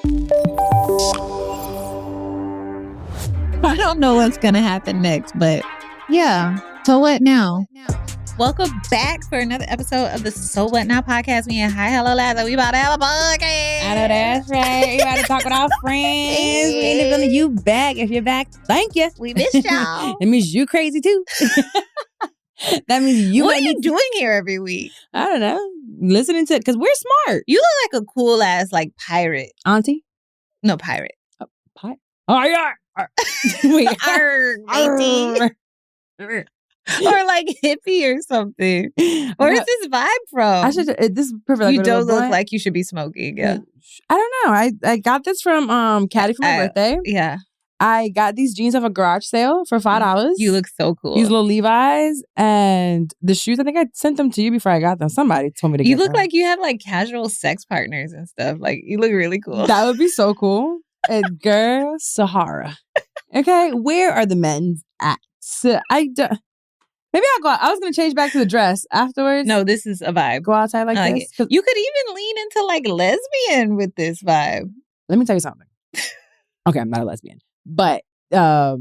I don't know what's going to happen next, but yeah. So what now? Welcome back for another episode of the So What Now podcast. Me and Hi Hello Lads, we about to have a podcast. I know that's right. We about to talk with our friends. We ain't feeling you back. If you're back, thank you. We missed y'all. It means you crazy too. That means you. What are you doing here every week? I don't know. Listening to it because we're smart. You look like a cool ass like pirate. Auntie? No, pirate. Pirate? Oh, yeah. Wait. Arr, matey. Or like hippie or something. Where is this vibe from? I should. This is perfect. Like, you don't look like you should be smoking. Yeah. I don't know. I got this from Caddy for my birthday. Yeah. I got these jeans off a garage sale for $5. You look so cool. These little Levi's and the shoes. I think I sent them to you before I got them. Somebody told me to get them. You look like you have like casual sex partners and stuff. Like you look really cool. That would be so cool. And girl, Sahara. Okay, where are the men at? So maybe I'll go out. I was going to change back to the dress afterwards. No, this is a vibe. Go outside like this. You could even lean into like lesbian with this vibe. Let me tell you something. Okay, I'm not a lesbian. But Jenna,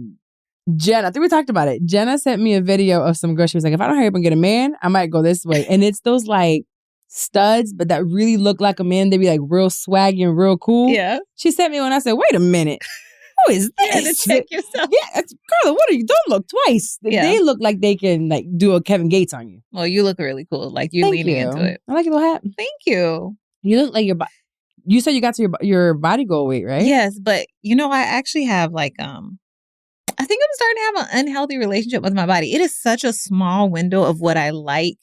I think we talked about it. Jenna sent me a video of some girl. She was like, if I don't hurry up and get a man, I might go this way. And it's those like studs, but that really look like a man. They be like real swaggy and real cool. Yeah. She sent me one. I said, wait a minute. Who is this? You had to check yourself. Yeah, Carla, what are you? Don't look twice. Yeah. They look like they can like do a Kevin Gates on you. Well, you look really cool. Like you're leaning into it. I like your little hat. Thank you. You look like your body. You said you got to your body goal weight, right? Yes, but you know, I actually have like I think I'm starting to have an unhealthy relationship with my body. It is such a small window of what I like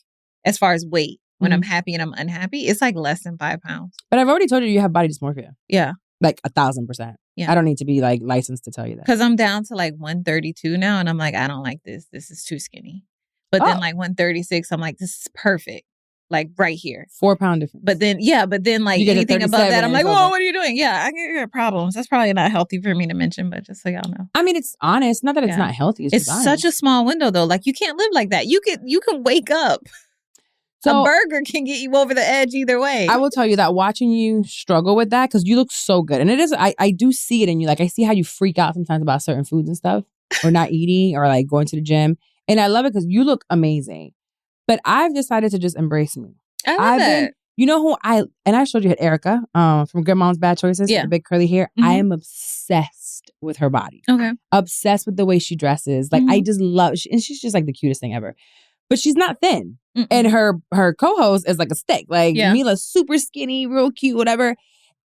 as far as weight. When I'm happy and I'm unhappy, it's like less than 5 pounds. But I've already told you have body dysmorphia. Yeah. Like 1,000%. Yeah. I don't need to be like licensed to tell you that. Because I'm down to like 132 now and I'm like, I don't like this. This is too skinny. But then like 136, I'm like, this is perfect. Like right here. 4 pound difference. But then like anything above that, I'm like, whoa, what are you doing? Yeah, I get problems. That's probably not healthy for me to mention, but just so y'all know. I mean, it's honest. Not that it's not healthy. It's such a small window though. Like you can't live like that. You can wake up. So, a burger can get you over the edge either way. I will tell you that watching you struggle with that, because you look so good. And it is, I do see it in you. Like I see how you freak out sometimes about certain foods and stuff, or not eating, or like going to the gym. And I love it because you look amazing. But I've decided to just embrace me. I love that. You know who I showed you at Erica from Good Mom's Bad Choices, the big curly hair. Mm-hmm. I am obsessed with her body. Okay. Obsessed with the way she dresses. Like I just love, and she's just like the cutest thing ever. But she's not thin. Mm-mm. And her co-host is like a stick. Like Mila's super skinny, real cute, whatever.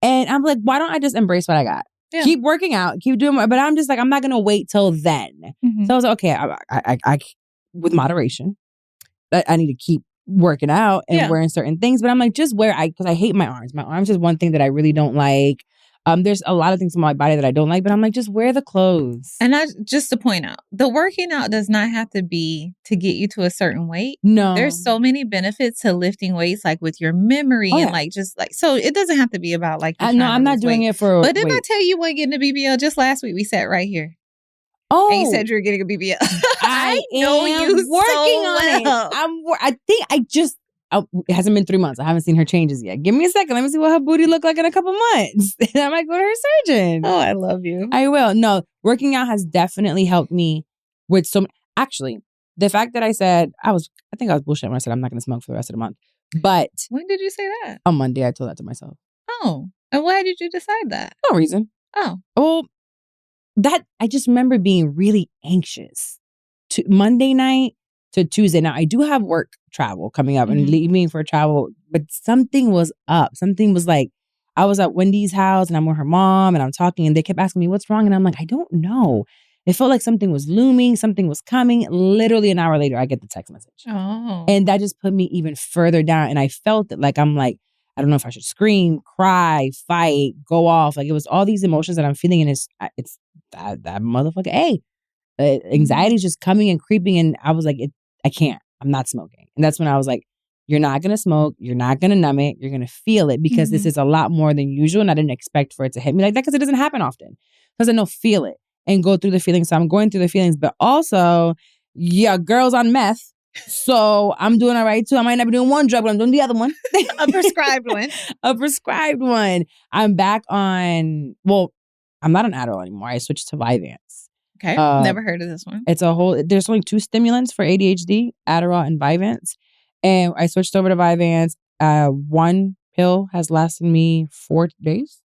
And I'm like, why don't I just embrace what I got? Yeah. Keep working out, keep doing more. But I'm just like, I'm not going to wait till then. Mm-hmm. So I was like, okay, I with moderation, I need to keep working out and wearing certain things. But I'm like, just wear, because I hate my arms. My arms is one thing that I really don't like. There's a lot of things in my body that I don't like, but I'm like, just wear the clothes. And just to point out, the working out does not have to be to get you to a certain weight. No. There's so many benefits to lifting weights, like with your memory and like, just like, so it doesn't have to be about like, no, I'm not doing it for But if I tell you weren't getting a BBL, just last week we sat right here. Oh. And you said you were getting a BBL. I know you working on it. I think it hasn't been 3 months. I haven't seen her changes yet. Give me a second. Let me see what her booty look like in a couple months. And I might go to her surgeon. Oh, I love you. I will. No, working out has definitely helped me with actually, the fact that I said, I think I was bullshitting when I said I'm not going to smoke for the rest of the month. But when did you say that? On Monday, I told that to myself. Oh, and why did you decide that? No reason. Oh. Well, I just remember being really anxious to Monday night to Tuesday. Now, I do have work travel coming up and leaving for travel, but something was up. Something was like, I was at Wendy's house and I'm with her mom and I'm talking and they kept asking me what's wrong. And I'm like, I don't know. It felt like something was looming. Something was coming. Literally an hour later, I get the text message. Oh. And that just put me even further down. And I felt it like, I'm like, I don't know if I should scream, cry, fight, go off. Like it was all these emotions that I'm feeling. And it's that motherfucker. Anxiety is just coming and creeping. And I was like, I can't. I'm not smoking. And that's when I was like, you're not going to smoke. You're not going to numb it. You're going to feel it because this is a lot more than usual. And I didn't expect for it to hit me like that because it doesn't happen often. Because I know feel it and go through the feelings. So I'm going through the feelings. But also, girls on meth So I'm doing all right too. I might not be doing one drug, but I'm doing the other one. A prescribed one. A prescribed one. I'm back on, well, I'm not on Adderall anymore. I switched to Vyvanse. Okay. Never heard of this one. There's only 2 stimulants for ADHD, Adderall and Vyvanse. And I switched over to Vyvanse. One pill has lasted me 4 days.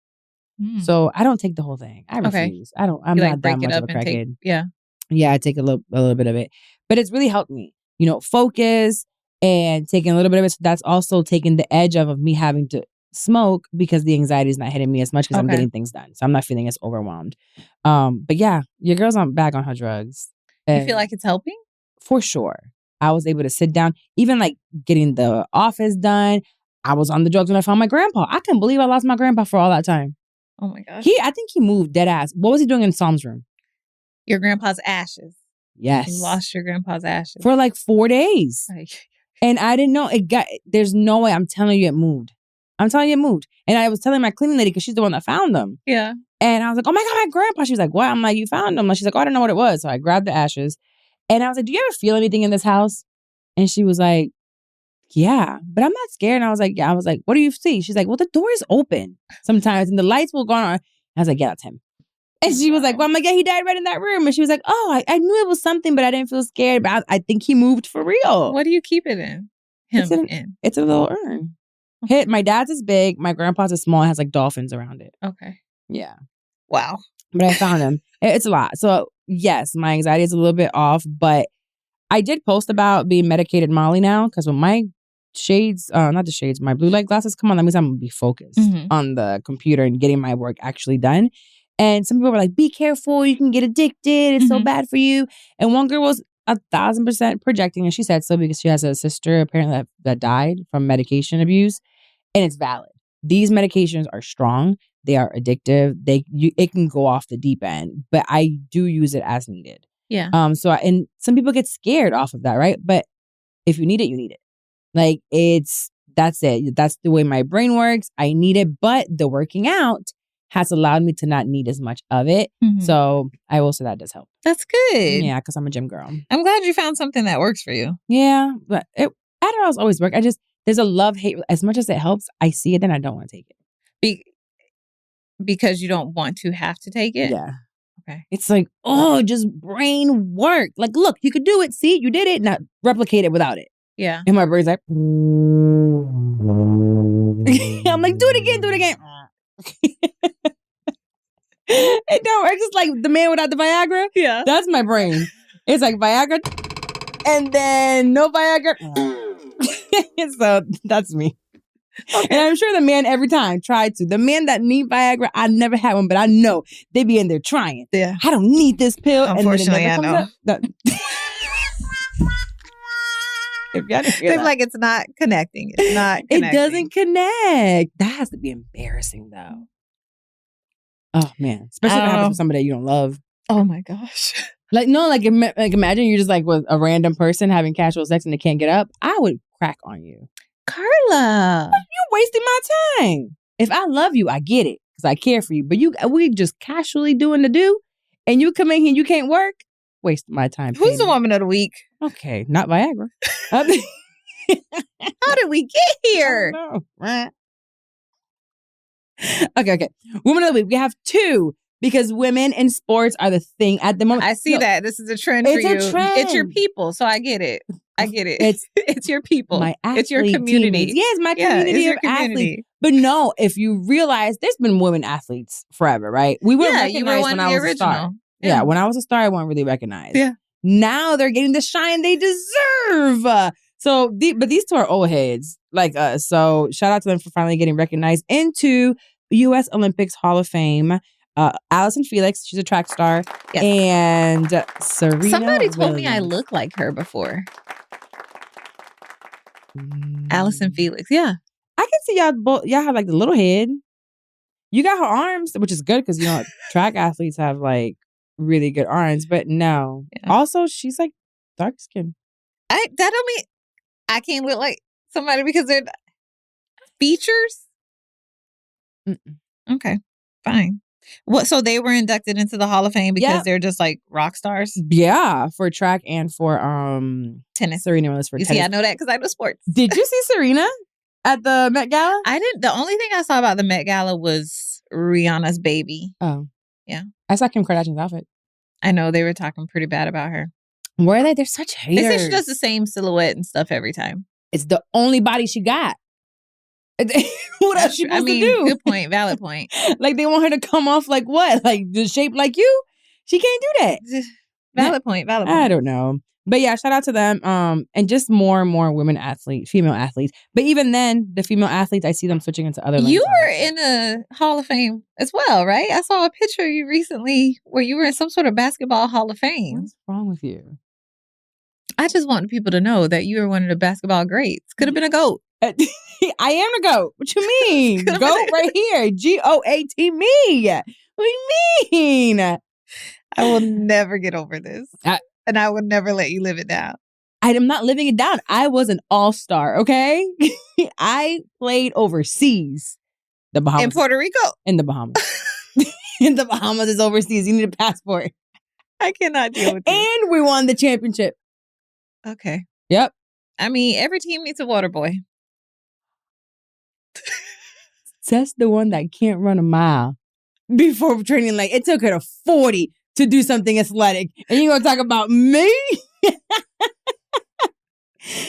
So I don't take the whole thing. I refuse. I'm not that much of a crackhead. Yeah, I take a little bit of it. But it's really helped me, focus and taking a little bit of it. So that's also taking the edge of me having to smoke because the anxiety is not hitting me as much because I'm getting things done. So I'm not feeling as overwhelmed. But yeah, your girl's back on her drugs. You feel like it's helping? For sure. I was able to sit down, even like getting the office done. I was on the drugs when I found my grandpa. I couldn't believe I lost my grandpa for all that time. Oh my gosh. I think he moved dead ass. What was he doing in Psalm's room? Your grandpa's ashes. Yes. You lost your grandpa's ashes. For like 4 days. And I didn't know there's no way. I'm telling you it moved. I'm telling you it moved. And I was telling my cleaning lady because she's the one that found them. Yeah. And I was like, oh my God, my grandpa. She was like, what? I'm like, you found them? She's like, oh, I don't know what it was. So I grabbed the ashes. And I was like, do you ever feel anything in this house? And she was like, yeah, but I'm not scared. And I was like, yeah. I was like, what do you see? She's like, well, the door is open sometimes and the lights will go on. I was like, yeah, that's him. And she was like, well, I'm like, yeah, he died right in that room. And she was like, oh, I knew it was something, but I didn't feel scared. But I think he moved for real. What do you keep it in? It's a little urn. My dad's is big. My grandpa's is small. It has like dolphins around it. Okay. Yeah. Wow. But I found him. It's a lot. So yes, my anxiety is a little bit off, but I did post about being medicated Molly now because when my my blue light glasses come on, that means I'm going to be focused on the computer and getting my work actually done. And some people were like, be careful, you can get addicted. It's so bad for you. And one girl was 1,000% projecting. And she said so because she has a sister apparently that died from medication abuse. And it's valid. These medications are strong. They are addictive. It can go off the deep end, but I do use it as needed. Yeah. And some people get scared off of that, right? But if you need it, you need it. Like that's it. That's the way my brain works. I need it, but the working out has allowed me to not need as much of it. So I will say that does help. That's good. Yeah, because I'm a gym girl. I'm glad you found something that works for you. Yeah, but Adderall's always work. There's a love-hate. As much as it helps, I see it, then I don't want to take it. Because you don't want to have to take it? Yeah. Okay. It's like, just brain work. Like, look, you could do it. See, you did it. Now replicate it without it. Yeah. And my brain's like, I'm like, do it again. It don't work. It's like the man without the Viagra. Yeah. That's my brain. It's like Viagra and then no Viagra. So that's me. Okay. And I'm sure the man every time tried to. The men that need Viagra, I never had one, but I know they be in there trying. Yeah. I don't need this pill. Unfortunately, and then it never comes up. If y'all didn't hear that. Like it's not connecting. It's not connecting. It doesn't connect. That has to be embarrassing though. Oh man. Especially if it happens with somebody that you don't love. Oh my gosh. Like imagine you're just like with a random person having casual sex and they can't get up. I would crack on you. Carla. You're wasting my time. If I love you, I get it. Because I care for you. But we just casually doing the do. And you come in here and you can't work. Waste my time. Who's the woman of the week? Okay, not Viagra. How did we get here? Okay. Woman of the week. We have 2 because women in sports are the thing at the moment. I see that. This is a trend for you. It's a trend. It's your people, so I get it. It's your people. My it's your community. Teammates. Yes, my community of athletes. But no, if you realize there's been women athletes forever, right? We weren't recognized when I was a star. Yeah, when I was a star, I wasn't really recognized. Yeah. Now they're getting the shine they deserve. But these 2 are old heads like us. So shout out to them for finally getting recognized into U.S. Olympics Hall of Fame. Allison Felix, she's a track star. Yes. And Serena Somebody told Williams. me I look like her before. Allison Felix, yeah. I can see y'all have like the little head. You got her arms, which is good because track athletes have like really good arms, but no. Yeah. Also, she's like dark skin. That don't mean I can't look like somebody because they're features. Mm-mm. Okay, fine. What? So they were inducted into the Hall of Fame because they're just like rock stars? Yeah, for track and for tennis. Serena was for tennis. See, I know that because I know sports. Did you see Serena at the Met Gala? I didn't. The only thing I saw about the Met Gala was Rihanna's baby. Oh. Yeah. I saw Kim Kardashian's outfit. I know they were talking pretty bad about her. Were they? They're such haters. They say she does the same silhouette and stuff every time. It's the only body she got. What else she supposed to do? Good point. Valid point. Like they want her to come off like what? Like the shape like you? She can't do that. Valid point. I don't know. But yeah, shout out to them. And just more and more female athletes. But even then, the female athletes, I see them switching into other lanes. You were in a Hall of Fame as well, right? I saw a picture of you recently where you were in some sort of basketball Hall of Fame. What's wrong with you? I just want people to know that you were one of the basketball greats. Could have been a GOAT. I am the GOAT. What you mean? GOAT right here. GOAT me. What do you mean? I will never get over this. And I would never let you live it down. I am not living it down. I was an all-star, okay? I played overseas. The Bahamas. In Puerto Rico? In the Bahamas. In the Bahamas is overseas. You need a passport. I cannot deal with this. And we won the championship. Okay. Yep. I mean, every team needs a water boy. That's the one that can't run a mile before training. Like, it took her to 40 to do something athletic. And you're going to talk about me?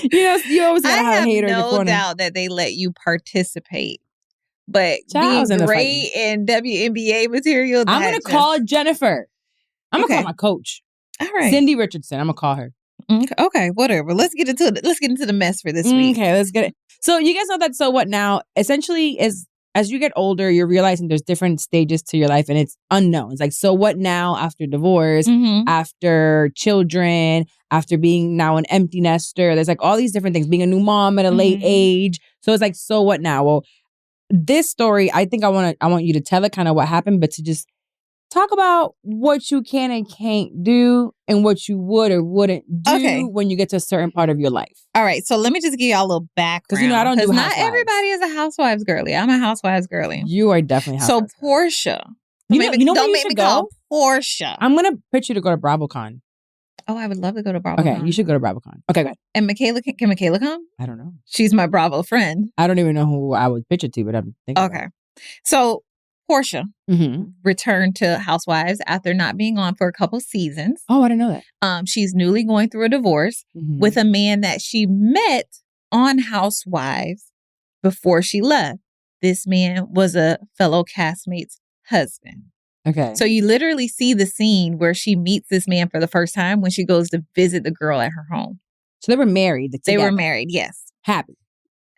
You always got to have a hater in the corner. I have no doubt that they let you participate. But being great in WNBA material, I'm going to call Jennifer. I'm going to call my coach. All right. Cindy Richardson. I'm going to call her. Okay, whatever. Let's get into the mess for this week. Okay, let's get it. So you guys know that So What Now essentially is, as you get older, you're realizing there's different stages to your life and it's unknown. It's like, so what now after divorce, after children, after being now an empty nester? There's like all these different things, being a new mom at a late age. So it's like, so what now? Well, this story, I think I want you to tell it kind of what happened, but to just talk about what you can and can't do and what you would or wouldn't do when you get to a certain part of your life. All right. So let me just give y'all a little background. Because, I don't do housewives. Not everybody is a housewives girly. I'm a housewives girly. You are definitely housewives. So Porsha. Don't make me call Porsha. I'm going to pitch you to go to BravoCon. Oh, I would love to go to BravoCon. Okay, you should go to BravoCon. Okay, go ahead. And can Michaela come? I don't know. She's my Bravo friend. I don't even know who I would pitch it to, but I'm thinking. Okay. So Porsha returned to Housewives after not being on for a couple seasons. Oh, I didn't know that. She's newly going through a divorce with a man that she met on Housewives before she left. This man was a fellow castmate's husband. Okay. So you literally see the scene where she meets this man for the first time when she goes to visit the girl at her home. So they were married. They were married, yes. Happy.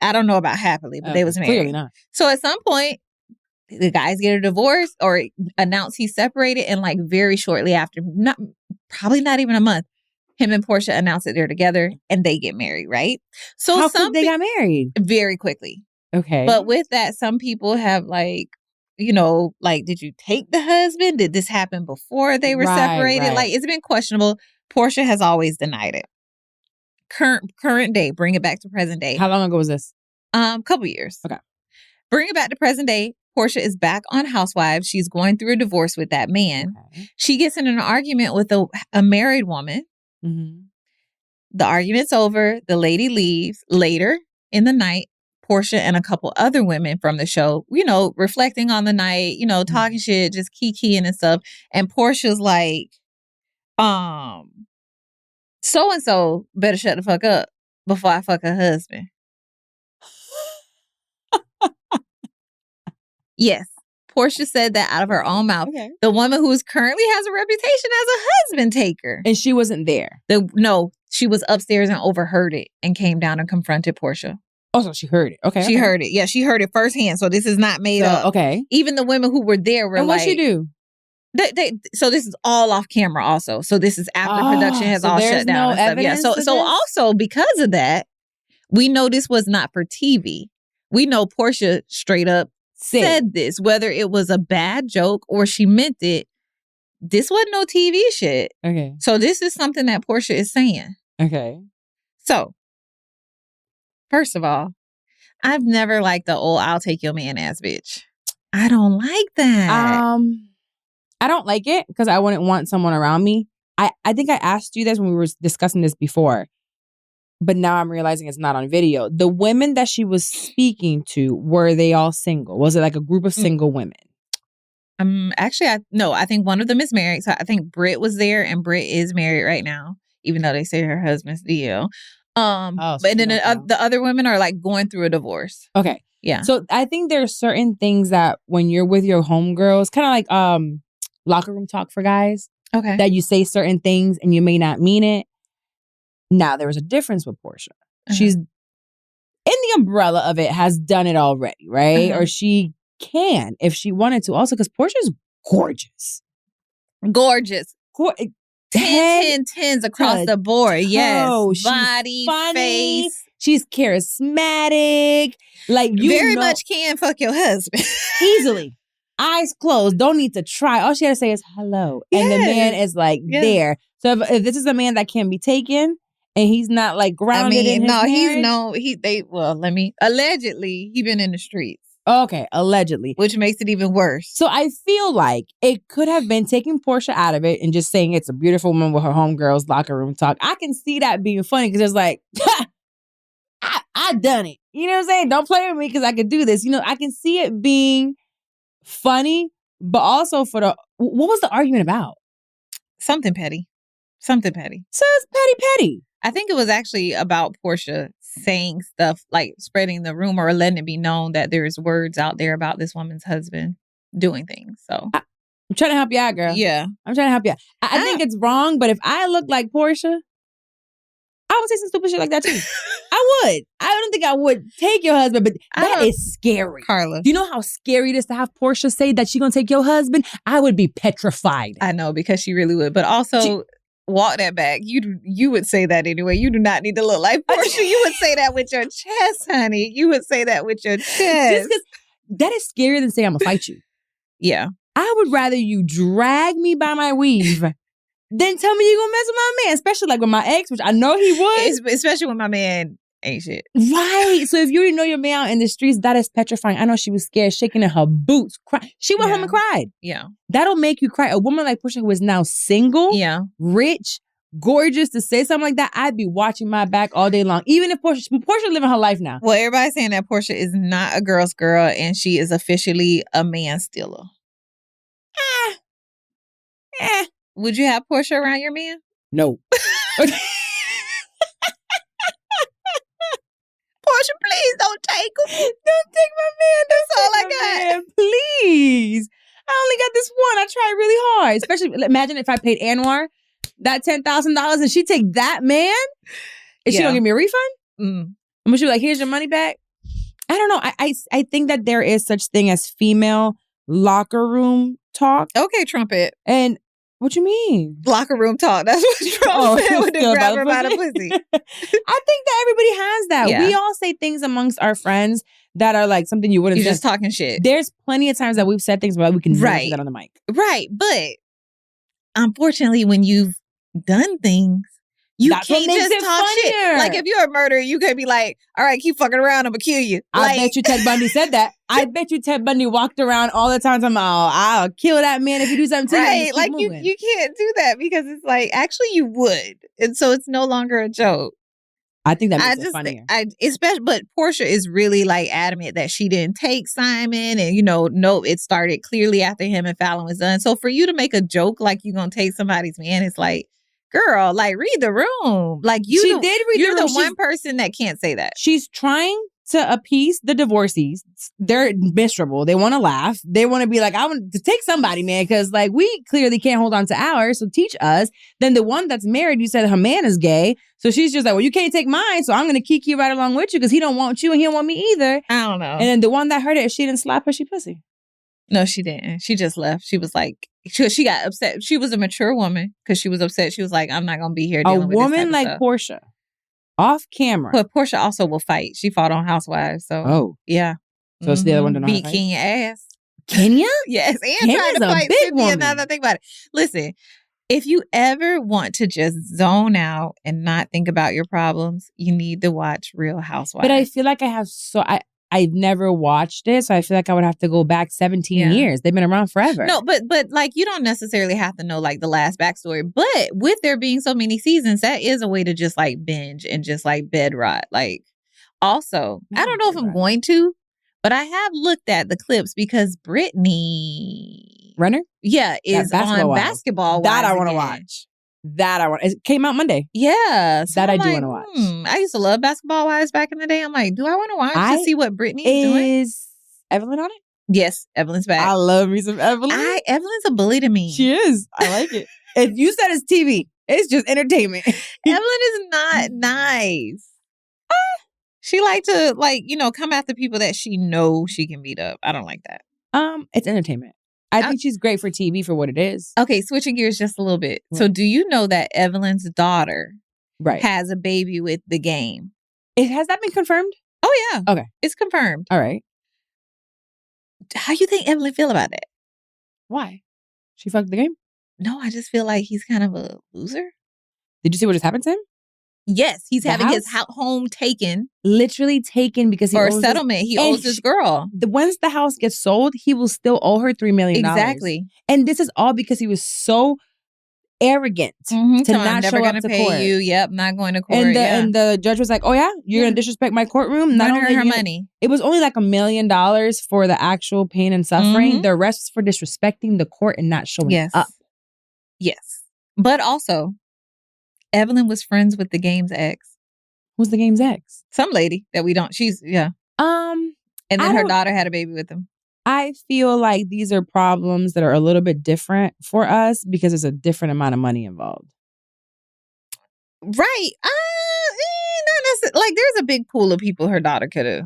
I don't know about happily, but they was married. Clearly not. So at some point, the guys get a divorce or announce he's separated, and like very shortly after, probably not even a month, him and Porsha announce that they're together and they get married, right? So how quick they got married? Very quickly. Okay. But with that, some people have like, did you take the husband? Did this happen before they were separated? Right. Like, it's been questionable. Porsha has always denied it. Current day, bring it back to present day. How long ago was this? Couple years. Okay. Bring it back to present day. Porsha is back on Housewives. She's going through a divorce with that man. Okay. She gets in an argument with a married woman. The argument's over. The lady leaves. Later in the night, Porsha and a couple other women from the show, reflecting on the night, talking shit, just kikiing and stuff. And Portia's like, so-and-so better shut the fuck up before I fuck her husband. Yes. Porsha said that out of her own mouth. Okay. The woman who currently has a reputation as a husband taker. And she wasn't there. No, she was upstairs and overheard it and came down and confronted Porsha. Oh, so she heard it. Okay. She heard it. Yeah, she heard it firsthand. So this is not made up. Okay. Even the women who were there were what'd she do? So this is all off camera also. So this is after production has all shut down and stuff. Yeah. So also because of that, we know this was not for TV. We know Porsha straight up said this, whether it was a bad joke or she meant it. This wasn't no TV shit. Okay. So this is something that Porsha is saying. Okay. So, first of all, I've never liked the old "I'll take your man" ass bitch. I don't like that. I don't like it because I wouldn't want someone around me. I think I asked you this when we were discussing this before, but now I'm realizing it's not on video. The women that she was speaking to, were they all single? Was it like a group of single women? Actually, I think one of them is married. So I think Britt was there, and Britt is married right now, even though they say her husband's DL. But then the other women are like going through a divorce. Okay. Yeah. So I think there's certain things that when you're with your homegirls, kind of like locker room talk for guys. Okay. That you say certain things and you may not mean it. Now, there was a difference with Porsha. She's in the umbrella of it, has done it already, right? Or she can if she wanted to. Also, because Porsha's gorgeous. Gorgeous. 10 across the board. Yes. Body, funny, face. She's charismatic. Like, you very much can fuck your husband. Easily. Eyes closed. Don't need to try. All she had to say is hello. Yes. And the man is like there. So if this is a man that can be taken and he's not like grounded in his marriage. Allegedly, he been in the streets. Okay, allegedly. Which makes it even worse. So I feel like it could have been taking Porsha out of it and just saying it's a beautiful woman with her homegirls locker room talk. I can see that being funny because it's like, I done it. You know what I'm saying? Don't play with me because I could do this. You know, I can see it being funny, but also what was the argument about? Something petty. So it's petty. I think it was actually about Porsha saying stuff like spreading the rumor or letting it be known that there's words out there about this woman's husband doing things. So I'm trying to help you out, girl. Yeah. I'm trying to help you out. I think it's wrong, but if I look like Porsha, I would say some stupid shit like that too. I would. I don't think I would take your husband, but that is scary. Carla. Do you know how scary it is to have Porsha say that she's going to take your husband? I would be petrified. I know, because she really would. But also, walk that back. You would say that anyway. You do not need to look like Porsha. You would say that with your chest, honey. You would say that with your chest. Just because that is scarier than saying I'm going to fight you. Yeah. I would rather you drag me by my weave then tell me you're going to mess with my man, especially like with my ex, which I know he would. Especially when my man ain't shit. Right. So if you already know your man out in the streets, that is petrifying. I know she was scared, shaking in her boots. She went home and cried. Yeah. That'll make you cry. A woman like Porsha who is now single, rich, gorgeous, to say something like that, I'd be watching my back all day long. Even if Porsha living her life now. Well, everybody's saying that Porsha is not a girl's girl and she is officially a man stealer. Would you have Porsha around your man? No. Porsha, please don't take him. Don't take my man. That's all I got. Man, please. I only got this one. I tried really hard. Especially, imagine if I paid Anwar that $10,000 and she take that man. Is she gonna give me a refund? I'm gonna be like, here's your money back. I don't know. I think that there is such thing as female locker room talk. Okay, Trumpet. And what you mean? Locker room talk. That's what Trump said when they grab her by the pussy. I think that everybody has that. Yeah. We all say things amongst our friends that are like something you wouldn't say. You're just talking shit. There's plenty of times that we've said things, but we can never say that on the mic. Right. But unfortunately, when you've done things, you can't just talk shit. Like if you're a murderer, you could be like, all right, keep fucking around, I'm gonna kill you. I bet you Ted Bundy said that. I bet you Ted Bundy walked around all the time talking about, I'll kill that man if you do something to me. Right. Like you can't do that because it's like, actually you would. And so it's no longer a joke. I think that makes it funnier. But Porsha is really like adamant that she didn't take Simon and, nope, it started clearly after him and Fallon was done. So for you to make a joke like you're going to take somebody's man, it's like, girl, like read the room. Like you're the one person that can't say that. She's trying to appease the divorcees. They're miserable. They want to laugh. They want to be like, I want to take somebody, man, because like we clearly can't hold on to ours. So teach us. Then the one that's married, you said her man is gay. So she's just like, well, you can't take mine. So I'm going to kiki right along with you because he don't want you and he don't want me either. I don't know. And then the one that heard it, if she didn't slap her, she pussy. No, she didn't. She just left. She was like, she got upset. She was a mature woman because she was upset. She was like, I'm not going to be here dealing with this type of stuff. A woman like Porsha, off camera. But Porsha also will fight. She fought on Housewives. So, yeah. So it's the other one to beat Kenya ass. Kenya? Yes. And tried to fight Cynthia. Now that I think about it. listen, if you ever want to just zone out and not think about your problems, you need to watch Real Housewives. But I feel like I've never watched it, so I feel like I would have to go back 17 years. They've been around forever. No, but like you don't necessarily have to know like the last backstory. But with there being so many seasons, that is a way to just like binge and just like bed rot. Like also, I don't know if I'm going to, but I have looked at the clips because Brittany Renner, is on Basketball. That I want to watch. It came out Monday. Yeah. So that I do want to watch. I used to love Basketball Wives back in the day. I'm like, do I want to watch to see what Brittany is doing? Is Evelyn on it? Yes, Evelyn's back. I love me some Evelyn. Evelyn's a bully to me. She is. I like it. If you said it's TV, it's just entertainment. Evelyn is not nice. She like to come after people that she knows she can beat up. I don't like that. It's entertainment. I think she's great for TV for what it is. Okay, switching gears just a little bit. Right. So do you know that Evelyn's daughter has a baby with the game? Has that been confirmed? Oh, yeah. Okay. It's confirmed. All right. How you think Evelyn feel about that? Why? She fucked the game? No, I just feel like he's kind of a loser. Did you see what just happened to him? Yes, he's having his home taken. Literally taken because he owes a settlement. He owes this girl. Once the house gets sold, he will still owe her $3 million. Exactly. And this is all because he was so arrogant to not show up to court. You. Yep, not going to court. And the judge was like, "Oh yeah, you're gonna disrespect my courtroom." Not her money. It was only like $1 million for the actual pain and suffering. The rest was for disrespecting the court and not showing up. Yes, but also, Evelyn was friends with the game's ex. Who's the game's ex? Some lady that we don't. She's and then her daughter had a baby with him. I feel like these are problems that are a little bit different for us because there's a different amount of money involved. Right. Not necessarily. Like, there's a big pool of people her daughter could have.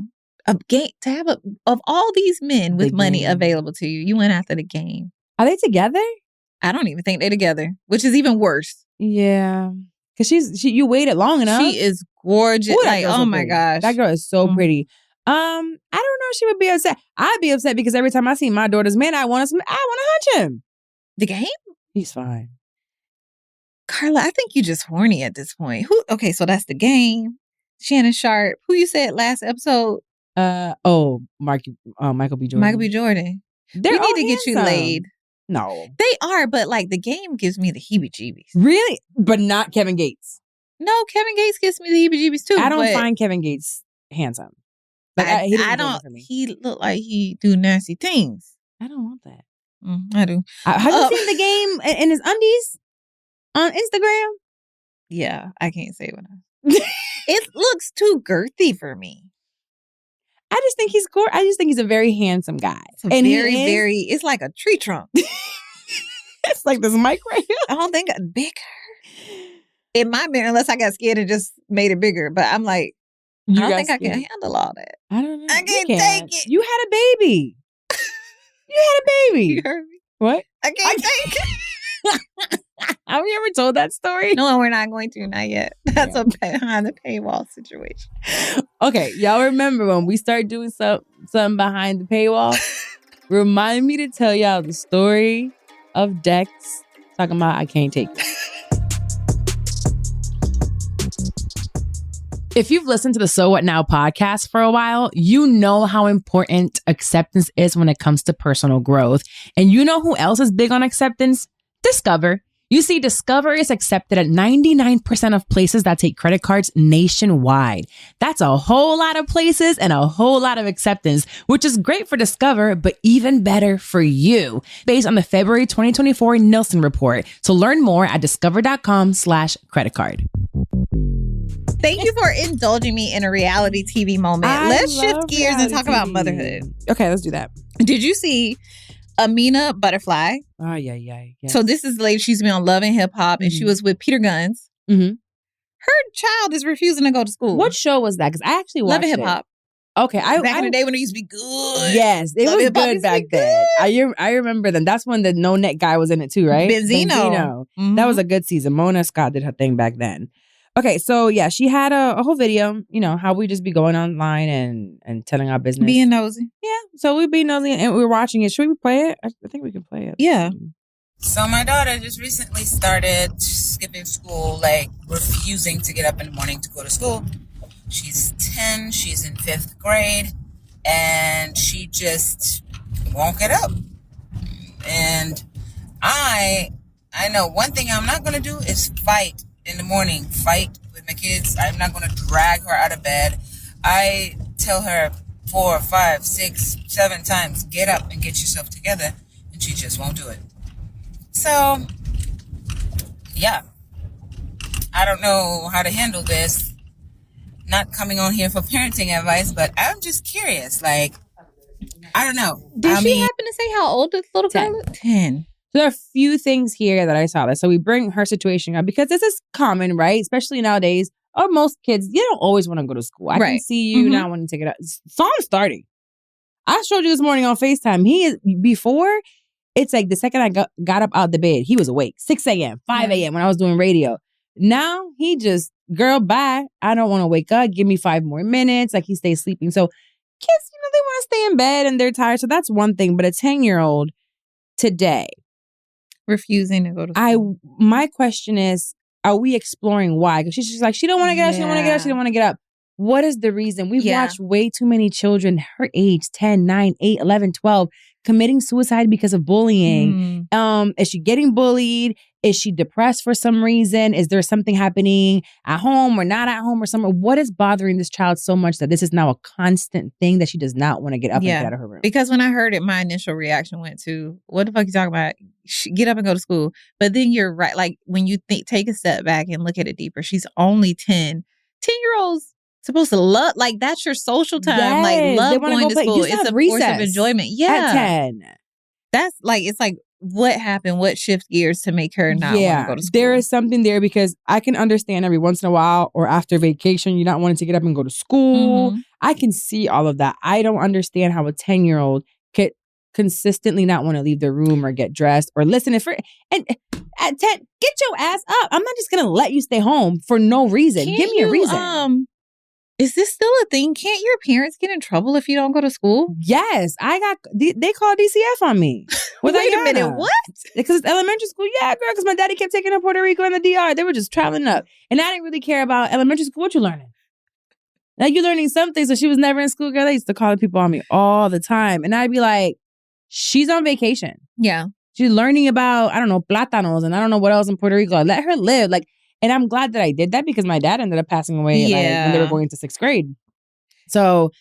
Of all these men with money available to you, you went after the game. Are they together? I don't even think they're together, which is even worse. Yeah. Because you waited long enough. She is gorgeous. Ooh, like, oh my gosh. That girl is so pretty. I don't know if she would be upset. I'd be upset because every time I see my daughter's man, I want to hunch him. The game? He's fine. Carla, I think you just horny at this point. Okay, so that's the game. Shannon Sharp. Who you said last episode? Michael B. Jordan. Michael B. Jordan. We need to get you laid. No. They are, but like the game gives me the heebie-jeebies. Really? But not Kevin Gates. No, Kevin Gates gives me the heebie-jeebies too. I don't find Kevin Gates handsome. Like, I don't. He look like he do nasty things. I don't want that. I do. Have you seen the game in his undies on Instagram? Yeah, I can't say what. It looks too girthy for me. I just think he's cool. I just think he's a very handsome guy. And very. It's like a tree trunk. It's like this mic right here. I don't think bigger. It might be, unless I got scared and just made it bigger. But I'm like, I don't think I can handle all that. I don't know. I can't take it. You had a baby. You heard me? What? I can't take it. Have you ever told that story? No, we're not going to. Not yet. That's a behind the paywall situation. Okay. Y'all remember when we started doing something behind the paywall? Remind me to tell y'all the story of Dex talking about I can't take it. If you've listened to the So What Now podcast for a while, you know how important acceptance is when it comes to personal growth. And you know who else is big on acceptance? Discover. You see, Discover is accepted at 99% of places that take credit cards nationwide. That's a whole lot of places and a whole lot of acceptance, which is great for Discover, but even better for you, based on the February 2024 Nielsen report. So learn more at discover.com/credit card. Thank you for indulging me in a reality TV moment. Let's shift gears and talk about motherhood. Okay, let's do that. Did you see Amina Butterfly? Oh, yeah. Yes. So this is the lady, she's been on Love and Hip Hop, and she was with Peter Guns. Mm-hmm. Her child is refusing to go to school. What show was that? Because I actually watched Love and Hip Hop. Okay. Back in the day when it used to be good. Yes, it was good back then. I remember them. That's when the No Neck guy was in it too, right? Benzino. Mm-hmm. That was a good season. Mona Scott did her thing back then. Okay, so yeah, she had a whole video, how we just be going online and telling our business. Being nosy. Yeah, so we be nosy and we were watching it. Should we play it? I think we can play it. Yeah. So my daughter just recently started skipping school, like refusing to get up in the morning to go to school. She's 10, she's in 5th grade. and she just won't get up. And I know one thing I'm not going to do is fight in the morning, fight with my kids. I'm not going to drag her out of bed. I tell her 4, 5, 6, 7 times, get up and get yourself together. And she just won't do it. So, yeah. I don't know how to handle this. Not coming on here for parenting advice, but I'm just curious. Like, I don't know. Did she happen to say how old the little girl is? 10. So there are a few things here that I saw. So we bring her situation up because this is common, right? Especially nowadays. Or most kids, you don't always want to go to school. I can see you not wanting to take it out. Song's starting. I showed you this morning on FaceTime. Before, it's like the second I got up out of the bed, he was awake. 6 a.m., 5 a.m. when I was doing radio. Now, he just, girl, bye. I don't want to wake up. Give me 5 more minutes. Like, he stays sleeping. So kids, they want to stay in bed and they're tired. So that's one thing. But a 10-year-old today, refusing to go to school. My question is, are we exploring why? Because she's just like, she don't want to get up, she don't want to get up, she don't want to get up. What is the reason? We've watched way too many children her age, 10, 9, 8, 11, 12, committing suicide because of bullying. Is she getting bullied? Is she depressed for some reason? Is there something happening at home or not at home or somewhere? What is bothering this child so much that this is now a constant thing that she does not want to get up and get out of her room? Because when I heard it, my initial reaction went to, what the fuck you talking about? Get up and go to school. But then you're right. Like, when you take a step back and look at it deeper, she's only 10. 10-year-olds supposed to love, like, that's your social time. Yes, like, love going to school. It's a force of enjoyment. Yeah. At 10. That's like, it's like, what happened? What shifts gears to make her not want to go to school? There is something there because I can understand every once in a while or after vacation, you're not wanting to get up and go to school. I can see all of that. I don't understand how a 10-year-old could consistently not want to leave their room or get dressed or listen. And at 10, get your ass up. I'm not just going to let you stay home for no reason. Give me a reason. Is this still a thing? Can't your parents get in trouble if you don't go to school? Yes. They called DCF on me. Wait a minute, what? Because it's elementary school. Yeah, girl, because my daddy kept taking her to Puerto Rico and the DR. They were just traveling up. And I didn't really care about elementary school. What you learning? Like, you're learning something. So she was never in school, girl. They used to call people on me all the time. And I'd be like, she's on vacation. Yeah. She's learning about, I don't know, plátanos and I don't know what else in Puerto Rico. Let her live. Like, and I'm glad that I did that because my dad ended up passing away when they were going into 6th grade. So,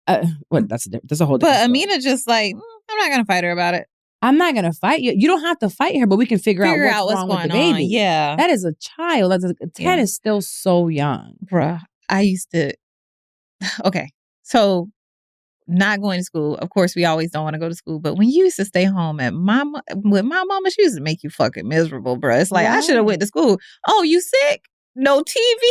that's a whole different But story. Amina just like, I'm not going to fight her about it. I'm not going to fight you. You don't have to fight her, but we can figure out what's wrong with the baby. Yeah. That is a child. 10 is still so young. Bruh, I used to... Okay, so not going to school. Of course, we always don't want to go to school. But when you used to stay home with my mama, she used to make you fucking miserable, bruh. It's like, I should have went to school. Oh, you sick? No TV.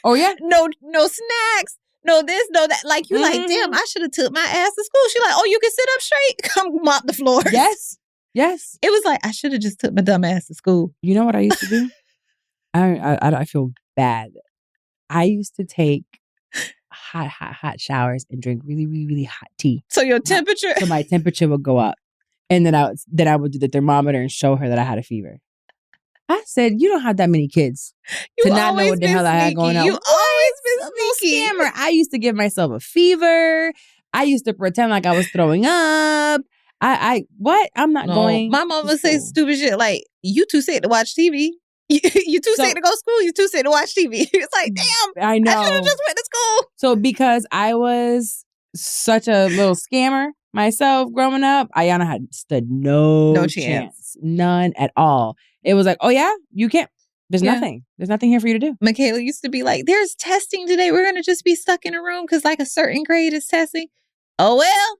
Oh, yeah? No snacks. No this, no that. Like, you like, damn, I should have took my ass to school. She like, oh, you can sit up straight? Come mop the floor. Yes. It was like, I should have just took my dumb ass to school. You know what I used to do? I feel bad. I used to take hot showers and drink really, really, really hot tea. So your temperature? So my temperature would go up. And then I would do the thermometer and show her that I had a fever. I said, you don't have that many kids to not know what the hell I had going on. You always been sneaky. Scammer. I used to give myself a fever. I used to pretend like I was throwing up. I'm not going. My mama would say stupid shit like, you too sick to watch TV. You too sick to go to school. You too sick to watch TV. It's like, damn, I know. I should have just went to school. So because I was such a little scammer myself growing up, Ayana had stood no chance. None at all. It was like, oh yeah, you can't. There's nothing. There's nothing here for you to do. Michaela used to be like, there's testing today. We're going to just be stuck in a room because like a certain grade is testing. Oh, well.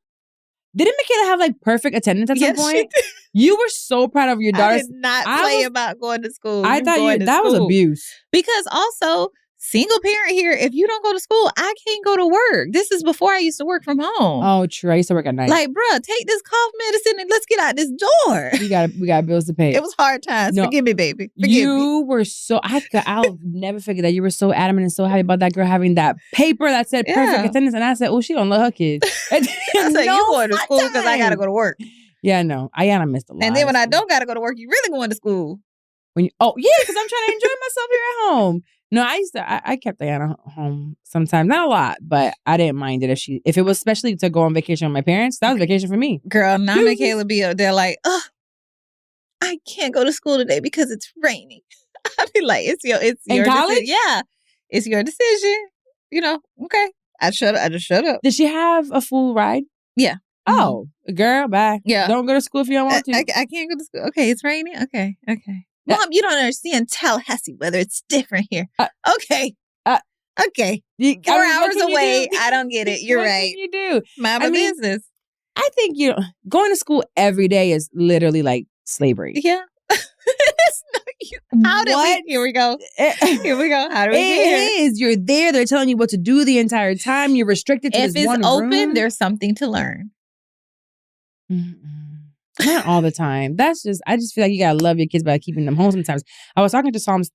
Didn't Michaela have like perfect attendance at some point? You were so proud of your daughter. I did not play about going to school. I thought that was abuse. Because also, single parent here, if you don't go to school, I can't go to work. This is before I used to work from home. Oh, true. I used to work at night. Like, bruh, take this cough medicine and let's get out this door. We got bills to pay. It was hard times. No, forgive me, baby. Forgive me. Were so, I'll never forget that. You were so adamant and so happy about that girl having that paper that said perfect attendance. And I said, oh, she don't love her kids. I said, you going to school because I got to go to work. Yeah, no. Ayana missed a lot. And then when I don't got to go to work, you really going to school. because I'm trying to enjoy myself here at home. No, I kept Diana home sometimes, not a lot, but I didn't mind it if it was especially to go on vacation with my parents. That was vacation for me. Girl, now Michaela be up there like, I can't go to school today because it's raining. I'd be like, it's your college? decision. Yeah, it's your decision. Okay. I just shut up. Did she have a full ride? Yeah. Oh, girl, bye. Yeah. Don't go to school if you don't want to. I can't go to school. Okay, it's raining. Okay. Mom, you don't understand Tallahassee weather. It's different here. Okay. Okay. 4 hours away. I don't get it. You're right. You do. Mind my business. I think going to school every day is literally like slavery. Yeah. Here we go. How do we get here? It is. You're there. They're telling you what to do the entire time. You're restricted to this one room. If it's open, there's something to learn. Not all the time. I just feel like you gotta love your kids by keeping them home sometimes. I was talking to Psalm's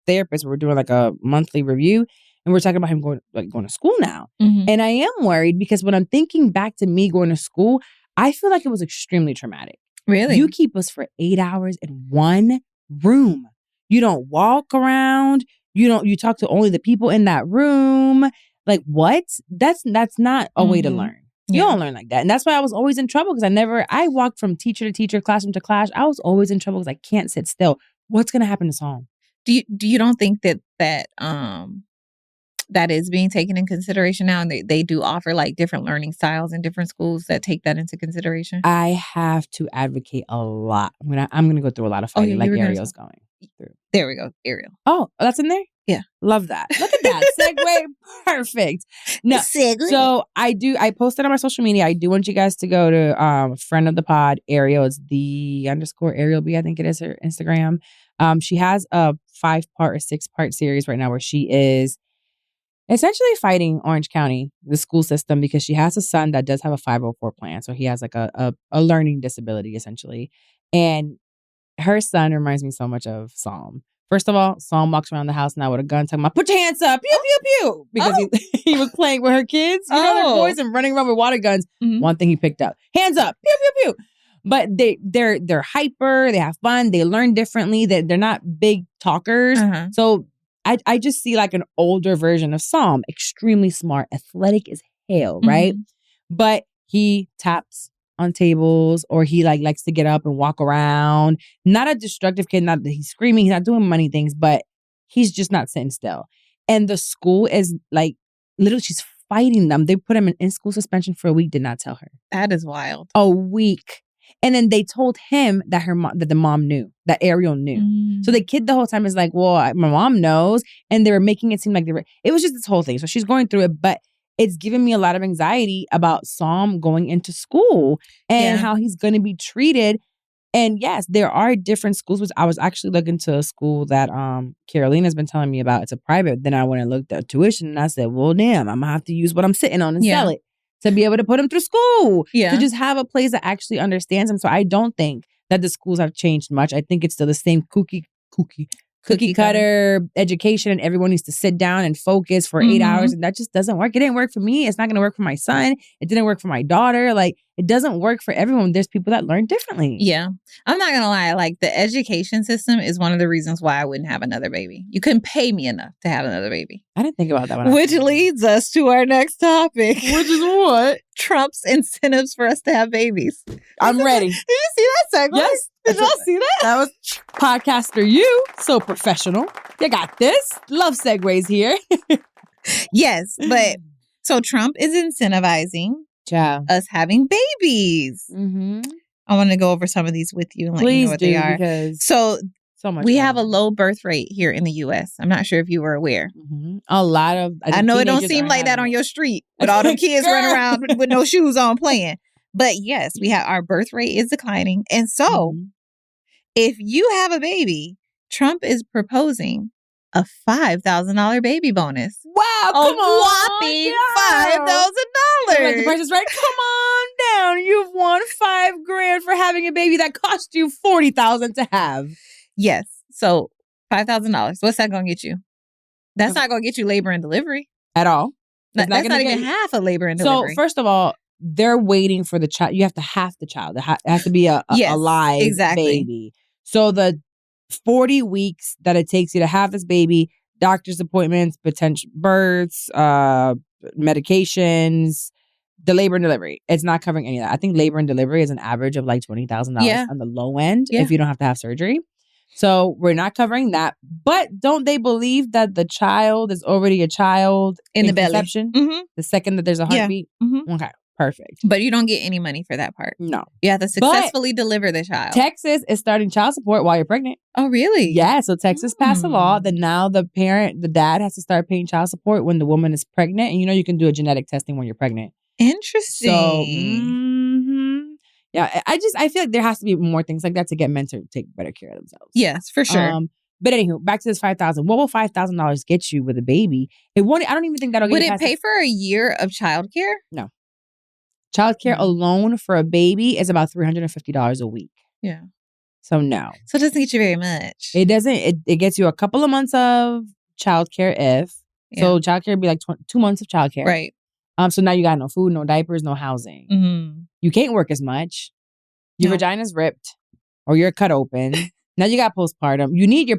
therapist. We're doing like a monthly review, and we're talking about him going to school now. Mm-hmm. And I am worried because when I'm thinking back to me going to school, I feel like it was extremely traumatic. Really? You keep us for 8 hours in one room. You don't walk around. You talk to only the people in that room. Like what? That's not a way to learn. You don't learn like that. And that's why I was always in trouble because I walked from teacher to teacher, classroom to class. I was always in trouble because I can't sit still. What's going to happen to Psalm? Do you don't think that is being taken in consideration now? And they do offer like different learning styles in different schools that take that into consideration? I have to advocate a lot. I'm going to go through a lot of fighting like Ariel's going through. There we go. Ariel. Oh, that's in there? Yeah. Love that. Look at that. Segue. Perfect. No. Segue. So I posted on my social media. I do want you guys to go to friend of the pod, Ariel. It's _Ariel B, I think it is her Instagram. She has a 5-part or 6-part series right now where she is essentially fighting Orange County, the school system, because she has a son that does have a 504 plan. So he has like a learning disability essentially. And her son reminds me so much of Psalm. First of all, Psalm walks around the house now with a gun talking about, put your hands up, pew, pew, pew. Because he was playing with her kids, their boys, and running around with water guns. Mm-hmm. One thing he picked up, hands up, pew, pew, pew. But they're hyper, they have fun, they learn differently, they're not big talkers. Uh-huh. So I just see like an older version of Psalm, extremely smart, athletic as hell, right? Mm-hmm. But he taps on tables or he likes to get up and walk around. Not a destructive kid, not that he's screaming, he's not doing many things, but he's just not sitting still. And the school is like, literally she's fighting them. They put him in school suspension for a week, did not tell her. That is wild. A week. And then they told him that that the mom knew, that Ariel knew. So the kid the whole time is like, well, my mom knows. And they were making it seem like it was just this whole thing. So she's going through it, but it's given me a lot of anxiety about Psalm going into school and how he's going to be treated. And yes, there are different schools, which I was actually looking to a school that Carolina's been telling me about. It's a private. Then I went and looked at tuition and I said, well, damn, I'm going to have to use what I'm sitting on and sell it to be able to put him through school. Yeah. To just have a place that actually understands him. So I don't think that the schools have changed much. I think it's still the same cookie cutter education, and everyone needs to sit down and focus for 8 hours, and that just doesn't work. It didn't work for me. It's not going to work for my son. It didn't work for my daughter. Like, it doesn't work for everyone. There's people that learn differently. Yeah. I'm not going to lie. Like, the education system is one of the reasons why I wouldn't have another baby. You couldn't pay me enough to have another baby. I didn't think about that one. Which leads us to our next topic. Which is what? Trump's incentives for us to have babies. I'm ready. Did you see that segment? Yes. Did y'all see that? That was podcaster you. So professional. You got this. Love segues here. Yes. But so Trump is incentivizing us having babies. Mm-hmm. I want to go over some of these with you and let you know what they are. Because so much we have a low birth rate here in the U.S. I'm not sure if you were aware. Mm-hmm. A lot of I know it don't seem like that on your street with all them kids running around with no shoes on playing. But yes, we have our birth rate is declining. And so if you have a baby, Trump is proposing a $5,000 baby bonus. Wow, come on. Whopping $5,000. Like the Price is Right. Come on down. You've won $5,000 for having a baby that cost you $40,000 to have. Yes. So $5,000. What's that going to get you? That's not going to get you labor and delivery. At all. That's not even half of labor and delivery. So first of all, they're waiting for the child. You have to have the child. It has to be a live baby. So the 40 weeks that it takes you to have this baby, doctor's appointments, potential births, medications, the labor and delivery. It's not covering any of that. I think labor and delivery is an average of like $20,000 on the low end if you don't have to have surgery. So we're not covering that. But don't they believe that the child is already a child in the conception? Mm-hmm. The second that there's a heartbeat? Yeah. Mm-hmm. Okay, perfect. But you don't get any money for that part. No. You have to successfully deliver the child. Texas is starting child support while you're pregnant. Oh, really? Yeah. So Texas passed a law that now the dad has to start paying child support when the woman is pregnant. And you can do a genetic testing when you're pregnant. Interesting. So, yeah, I feel like there has to be more things like that to get men to take better care of themselves. Yes, for sure. But anywho, back to this $5,000. What will $5,000 get you with a baby? It won't. I don't even think that'll get. Would it pay for a year of childcare? No. Childcare alone for a baby is about $350 a week. Yeah. So no. So it doesn't get you very much. It doesn't. It gets you a couple of months of childcare if. Yeah. So childcare would be like 2 months of childcare. Right. So now you got no food, no diapers, no housing. Mm-hmm. You can't work as much. Your vagina's ripped or you're cut open. Now you got postpartum. You need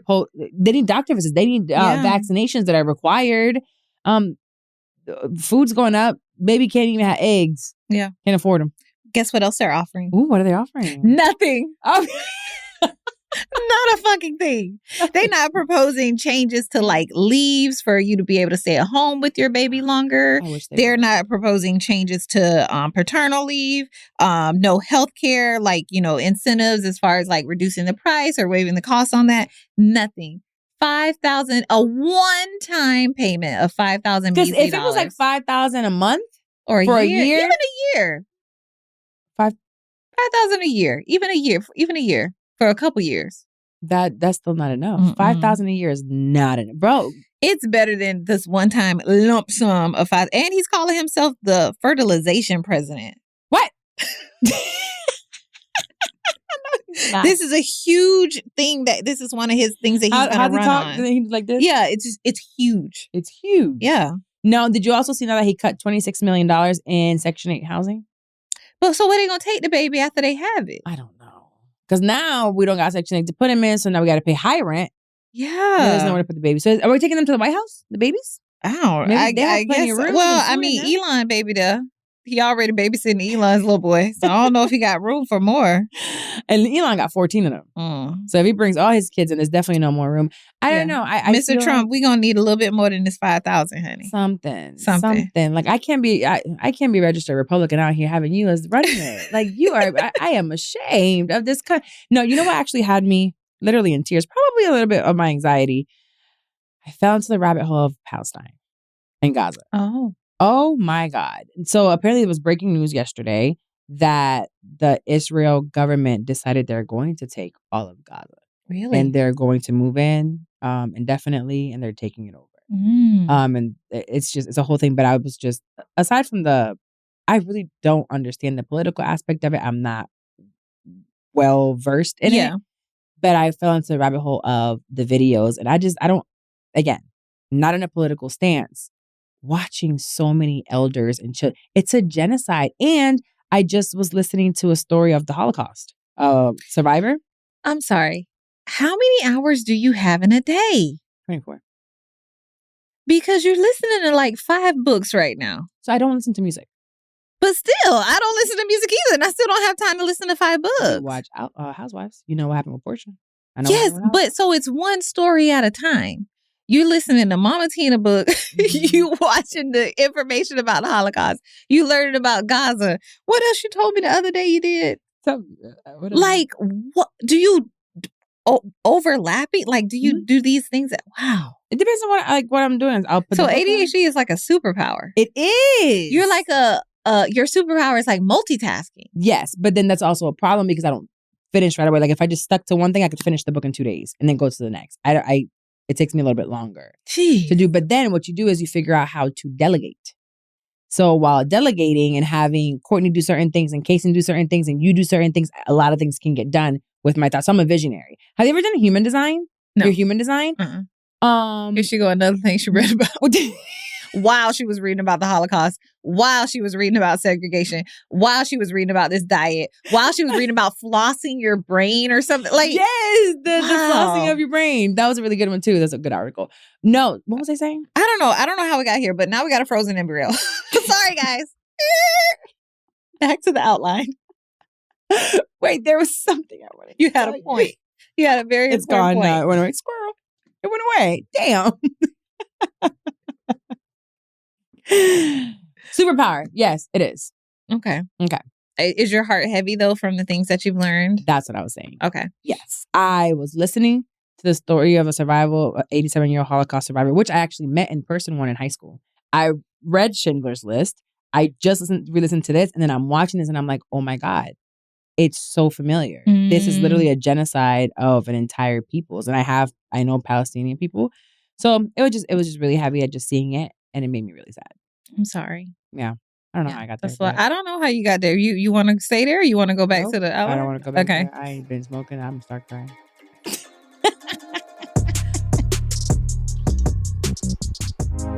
they need doctor visits. They need vaccinations that are required. Food's going up. Baby can't even have eggs. Yeah. Can't afford them. Guess what else they're offering? Ooh, what are they offering? Nothing. Oh. Not a fucking thing. They're not proposing changes to like leaves for you to be able to stay at home with your baby longer. They're not proposing changes to paternal leave, no health care, like, incentives as far as like reducing the price or waiving the cost on that. Nothing. $5,000, a one-time payment of $5,000. Because if it was like $5,000 a month or a year, even a year, $5,000 a year, even a year. For a couple years. That's still not enough. $5,000 a year is not enough. Bro. It's better than this one-time lump sum of $5,000. And he's calling himself the fertilization president. What? This is a huge thing this is one of his things that he's going to run on. He like this? Yeah, it's huge. It's huge. Yeah. Now, did you also see now that he cut $26 million in Section 8 housing? But so where they going to take the baby after they have it? I don't know. Because now we don't got Section 8 to put him in, so now we got to pay high rent. Yeah. There's nowhere to put the baby. So are we taking them to the White House, the babies? I guess. Well, I mean, Elon baby there. He already babysitting Elon's little boy. So I don't know if he got room for more. And Elon got 14 of them. So if he brings all his kids in, there's definitely no more room. I don't know. Mr. Trump, we gonna need a little bit more than this 5,000, honey. Something. Like I can't be registered Republican out here having you as running mate. Like you are. I am ashamed of this kind. No, you know what actually had me literally in tears? Probably a little bit of my anxiety. I fell into the rabbit hole of Palestine and Gaza. Oh my God. So apparently it was breaking news yesterday that the Israel government decided they're going to take all of Gaza. Really? And they're going to move in indefinitely and they're taking it over. And it's a whole thing. But I was just, aside from I really don't understand the political aspect of it. I'm not well versed in it. But I fell into the rabbit hole of the videos and I don't, again, not in a political stance. Watching so many elders and children. It's a genocide. And I just was listening to a story of the Holocaust. Survivor? I'm sorry. How many hours do you have in a day? 24. Because you're listening to like 5 books right now. So I don't listen to music. But still, I don't listen to music either. And I still don't have time to listen to 5 books. You watch Housewives. You know what happened with Porsha. Yes, but so it's one story at a time. You're listening to Mama Tina book. You watching the information about the Holocaust. You learning about Gaza. What else you told me the other day you did? Like, what do you overlap it? Like, do you do these things? Wow. It depends on what I'm doing. I'll put so ADHD is like a superpower. It is. You're like your superpower is like multitasking. Yes, but then that's also a problem because I don't finish right away. Like if I just stuck to one thing, I could finish the book in 2 days and then go to the next. It takes me a little bit longer to do. But then what you do is you figure out how to delegate. So while delegating and having Courtney do certain things and Kason do certain things and you do certain things, a lot of things can get done with my thoughts. So I'm a visionary. Have you ever done human design? No. Your human design? Here she go, another thing she read about. while she was reading about the Holocaust, while she was reading about segregation, while she was reading about this diet, while she was reading about flossing your brain or something. Like, yes, the flossing of your brain. That was a really good one too. That's a good article. No, what was I saying? I don't know. I don't know how we got here, but now we got a frozen embryo. Sorry, guys. Back to the outline. Wait, there was something I wanted. You had a point. You had a very It's gone now. It went away. Squirrel. It went away. Damn. Superpower. Yes, it is. Okay. Okay. Is your heart heavy though from the things that you've learned? That's what I was saying. Okay. Yes. I was listening to the story of a 87-year-old Holocaust survivor, which I actually met in person one in high school. I read Schindler's List. I just re-listened to this, and then I'm watching this and I'm like, oh my God. It's so familiar. This is literally a genocide of an entire peoples. And I know Palestinian people. So it was just really heavy at just seeing it. And it made me really sad. I'm sorry. Yeah. I don't know how I got there. I don't know how you got there. You want to stay there or you want to go back to the outline? I don't want to go back there. I ain't been smoking. I'm start crying.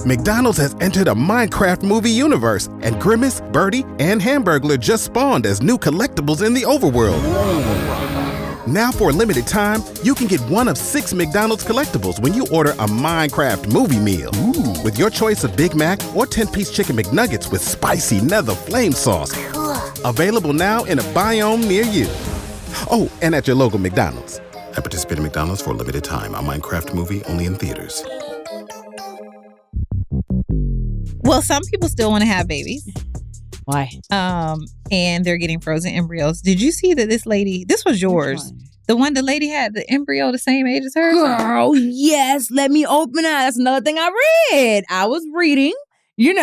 McDonald's has entered a Minecraft movie universe, and Grimace, Birdie, and Hamburglar just spawned as new collectibles in the overworld. Now for a limited time, you can get one of 6 McDonald's collectibles when you order a Minecraft movie meal. Ooh. With your choice of Big Mac or 10-piece chicken McNuggets with spicy nether flame sauce. Available now in a biome near you. Oh, and at your local McDonald's. At participating McDonald's for a limited time. A Minecraft movie only in theaters. Well, some people still want to have babies. Why? And they're getting frozen embryos. Did you see that this was yours? The lady had the embryo the same age as her? Girl, yes. Let me open it. That's another thing I read. I was reading. I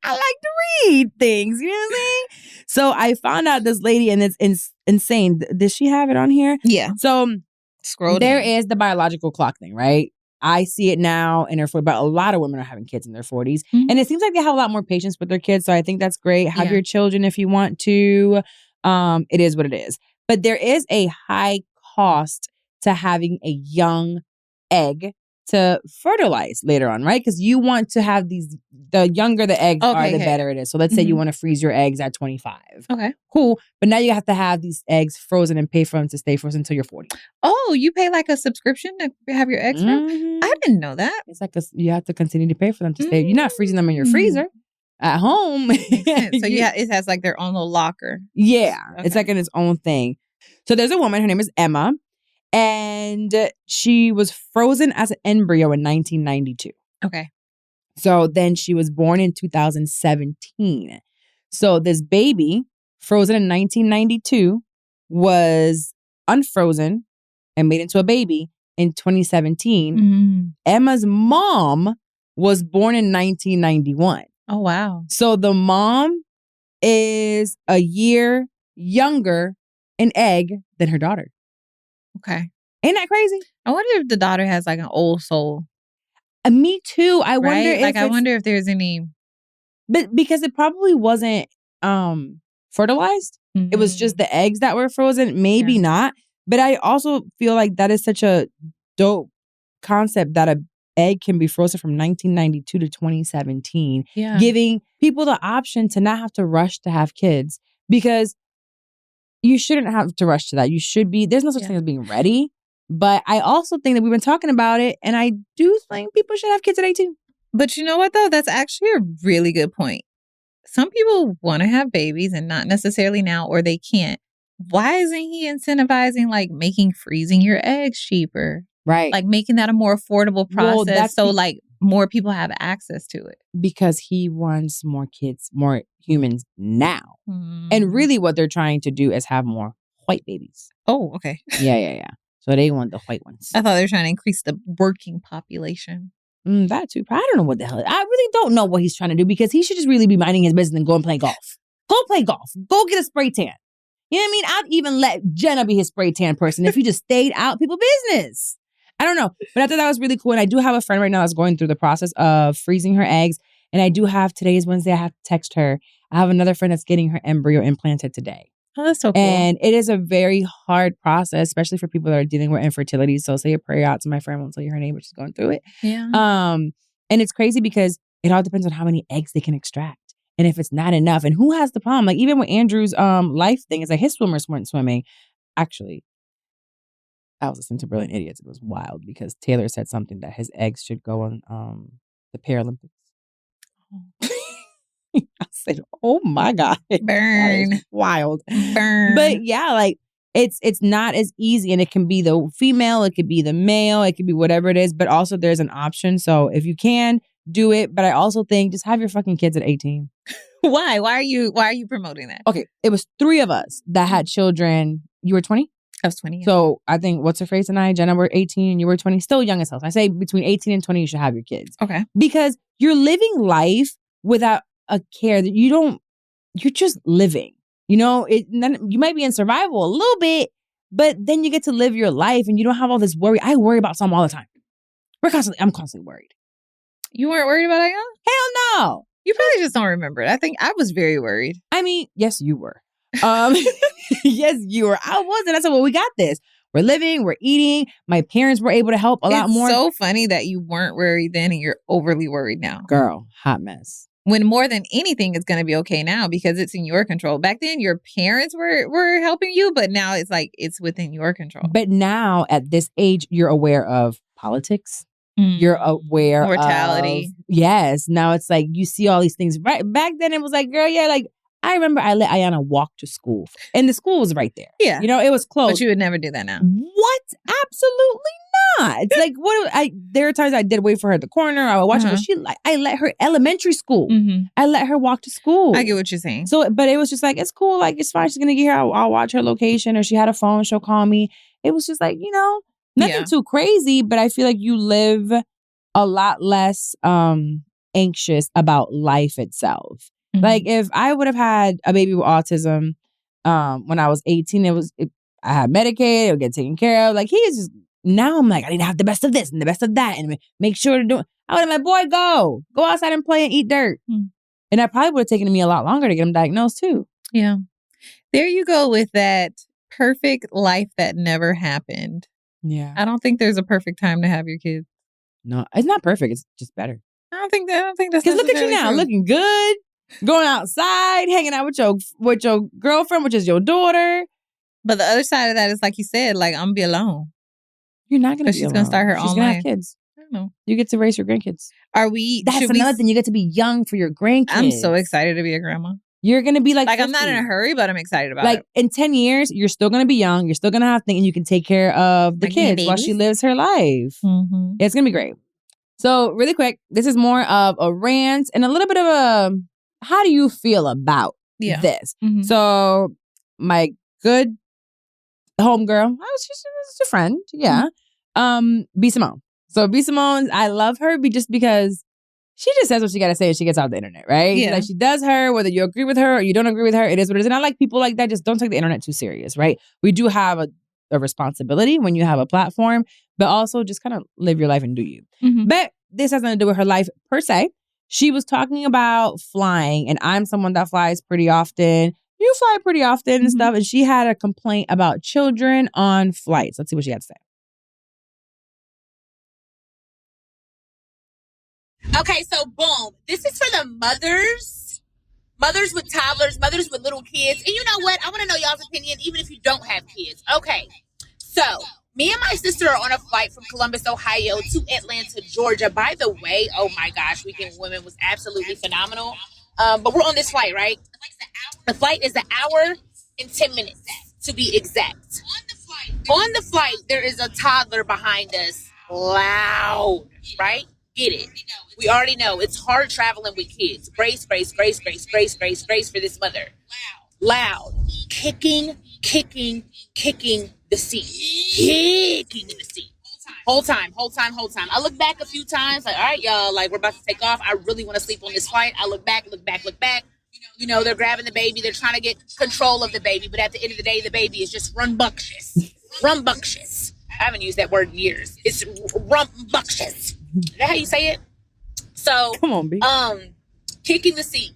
like to read things. You know what I'm saying? So I found out this lady, and it's insane. Does she have it on here? Yeah. So scroll there down. is the biological clock thing, right? I see it now in their 40s, but a lot of women are having kids in their 40s. Mm-hmm. And it seems like they have a lot more patience with their kids. So I think that's great. Have your children if you want to. It is what it is. But there is a high cost to having a young egg to fertilize later on, right? Because you want to have the younger the eggs are, the better it is. So let's say you want to freeze your eggs at 25. Okay. Cool. But now you have to have these eggs frozen and pay for them to stay frozen until you're 40. Oh, you pay like a subscription to have your eggs frozen? I didn't know that. It's like you have to continue to pay for them to stay. You're not freezing them in your freezer. At home. So it has like their own little locker. Yeah. Okay. It's like in its own thing. So there's a woman, her name is Emma. And she was frozen as an embryo in 1992. Okay. So then she was born in 2017. So this baby, frozen in 1992, was unfrozen and made into a baby in 2017. Mm-hmm. Emma's mom was born in 1991. Oh, wow. So the mom is a year younger in egg than her daughter. Okay. Ain't that crazy? I wonder if the daughter has like an old soul. Me too. I wonder if there's any. But because it probably wasn't fertilized. Mm-hmm. It was just the eggs that were frozen. Maybe not. But I also feel like that is such a dope concept that a egg can be frozen from 1992 to 2017. Yeah. Giving people the option to not have to rush to have kids. Because you shouldn't have to rush to that. You should be, there's no such thing as being ready. But I also think that we've been talking about it, and I do think people should have kids at 18. But you know what, though? That's actually a really good point. Some people want to have babies and not necessarily now, or they can't. Why isn't he incentivizing, like, making freezing your eggs cheaper? Right. Like, making that a more affordable process like, more people have access to it. Because he wants more kids, more humans now. And really what they're trying to do is have more white babies. Oh, okay. Yeah. So they want the white ones. I thought they were trying to increase the working population. That too. I don't know what the hell. I really don't know what he's trying to do, because he should just really be minding his business and go and play golf. Go play golf. Go get a spray tan. You know what I mean? I'd even let Jenna be his spray tan person if you just stayed out people's business. I don't know. But I thought that was really cool. And I do have a friend right now that's going through the process of freezing her eggs. And I do have, today is Wednesday, I have to text her. I have another friend that's getting her embryo implanted today. Oh, that's so cool. And it is a very hard process, especially for people that are dealing with infertility. So say a prayer out to my friend. I won't tell you her name, but she's going through it. Yeah. And it's crazy because it all depends on how many eggs they can extract. And if it's not enough, and who has the problem? Like even with Andrew's life thing, it's like his swimmers weren't swimming. Actually, I was listening to Brilliant Idiots. It was wild because Taylor said something that his eggs should go on the Paralympics. I said, "Oh my God, burn, wild, burn." But yeah, like it's not as easy, and it can be the female, it could be the male, it could be whatever it is. But also, there's an option. So if you can do it, but I also think just have your fucking kids at 18. Why? Why are you promoting that? Okay, it was 3 of us that had children. You were 20? I was 20. Yeah. So I think what's her face and I, Jenna, were 18 and you were 20. Still young as hell. So I say between 18 and 20, you should have your kids. Okay. Because you're living life without a care that you're just living. You know, you might be in survival a little bit, but then you get to live your life and you don't have all this worry. I worry about something all the time. I'm constantly worried. You weren't worried about it, huh? Hell no. You probably just don't remember it. I think I was very worried. I mean, yes, you were. Yes, you were. I wasn't. I said, well, we got this. We're living, we're eating. My parents were able to help a lot more. It's so funny that you weren't worried then and you're overly worried now. Girl, hot mess. When more than anything, it's going to be okay now because it's in your control. Back then, your parents were helping you, but now it's like it's within your control. But now at this age, you're aware of politics. You're aware mortality. Yes. Now it's like you see all these things. Right back then, it was like, girl, yeah, like I remember I let Ayana walk to school, and the school was right there. Yeah, you know, it was close. But you would never do that now. What? Absolutely not. It's like there are times I did wait for her at the corner. I would watch her. But I let her elementary school. I let her walk to school. I get what you're saying. So, but it was just like it's cool. Like it's fine. She's gonna get here. I'll watch her location, or she had a phone. She'll call me. It was just like nothing too crazy. But I feel like you live a lot less anxious about life itself. Like if I would have had a baby with autism when I was 18, I had Medicaid, it would get taken care of. Like he is just now I'm like, I need to have the best of this and the best of that and make sure to do it. I would have been like, boy, go outside and play and eat dirt. And that probably would have taken me a lot longer to get him diagnosed too. Yeah. There you go with that perfect life that never happened. Yeah. I don't think there's a perfect time to have your kids. No, it's not perfect. It's just better. I don't think that's because look at you now, looking good, going outside, hanging out with your girlfriend, which is your daughter. But the other side of that is like you said, like I'm gonna be alone. You're not gonna be she's alone. Gonna start her own life. She's gonna have kids. I don't know. You get to raise your grandkids. That's another thing. You get to be young for your grandkids. I'm so excited to be a grandma. You're gonna be like 50. I'm not in a hurry, but I'm excited about it. Like in 10 years, you're still gonna be young. You're still gonna have things, and you can take care of the kids while she lives her life. It's gonna be great. So really quick, this is more of a rant and a little bit of a, how do you feel about this? So my good homegirl, I was just a friend, B. Simone. So B. Simone, I love her just because she just says what she got to say and she gets out the internet, right? Yeah. Like she does her, whether you agree with her or you don't agree with her, it is what it is. And I like people like that. Just don't take the internet too serious, right? We do have a responsibility when you have a platform, but also just kind of live your life and do you. But this has nothing to do with her life per se. She was talking about flying, and I'm someone that flies pretty often. You fly pretty often and stuff. And she had a complaint about children on flights. Let's see what she had to say. Okay, so boom. This is for the mothers with toddlers, mothers with little kids. And you know what? I want to know y'all's opinion, even if you don't have kids. Okay, so me and my sister are on a flight from Columbus, Ohio to Atlanta, Georgia. By the way, oh my gosh, Weekend with Women was absolutely phenomenal. But we're on this flight, right? The flight is 1 hour and 10 minutes, to be exact. On the flight, there is a toddler behind us, loud, right? Get it. We already know it's hard traveling with kids. Brace for this mother. Loud. Kicking the seat. Kicking in the seat. Whole time. I look back a few times, like, all right, y'all, like, we're about to take off. I really want to sleep on this flight. I look back. You know, they're grabbing the baby. They're trying to get control of the baby. But at the end of the day, the baby is just rambunctious. I haven't used that word in years. It's rambunctious. Is that how you say it? So, come on, B. Kicking the seat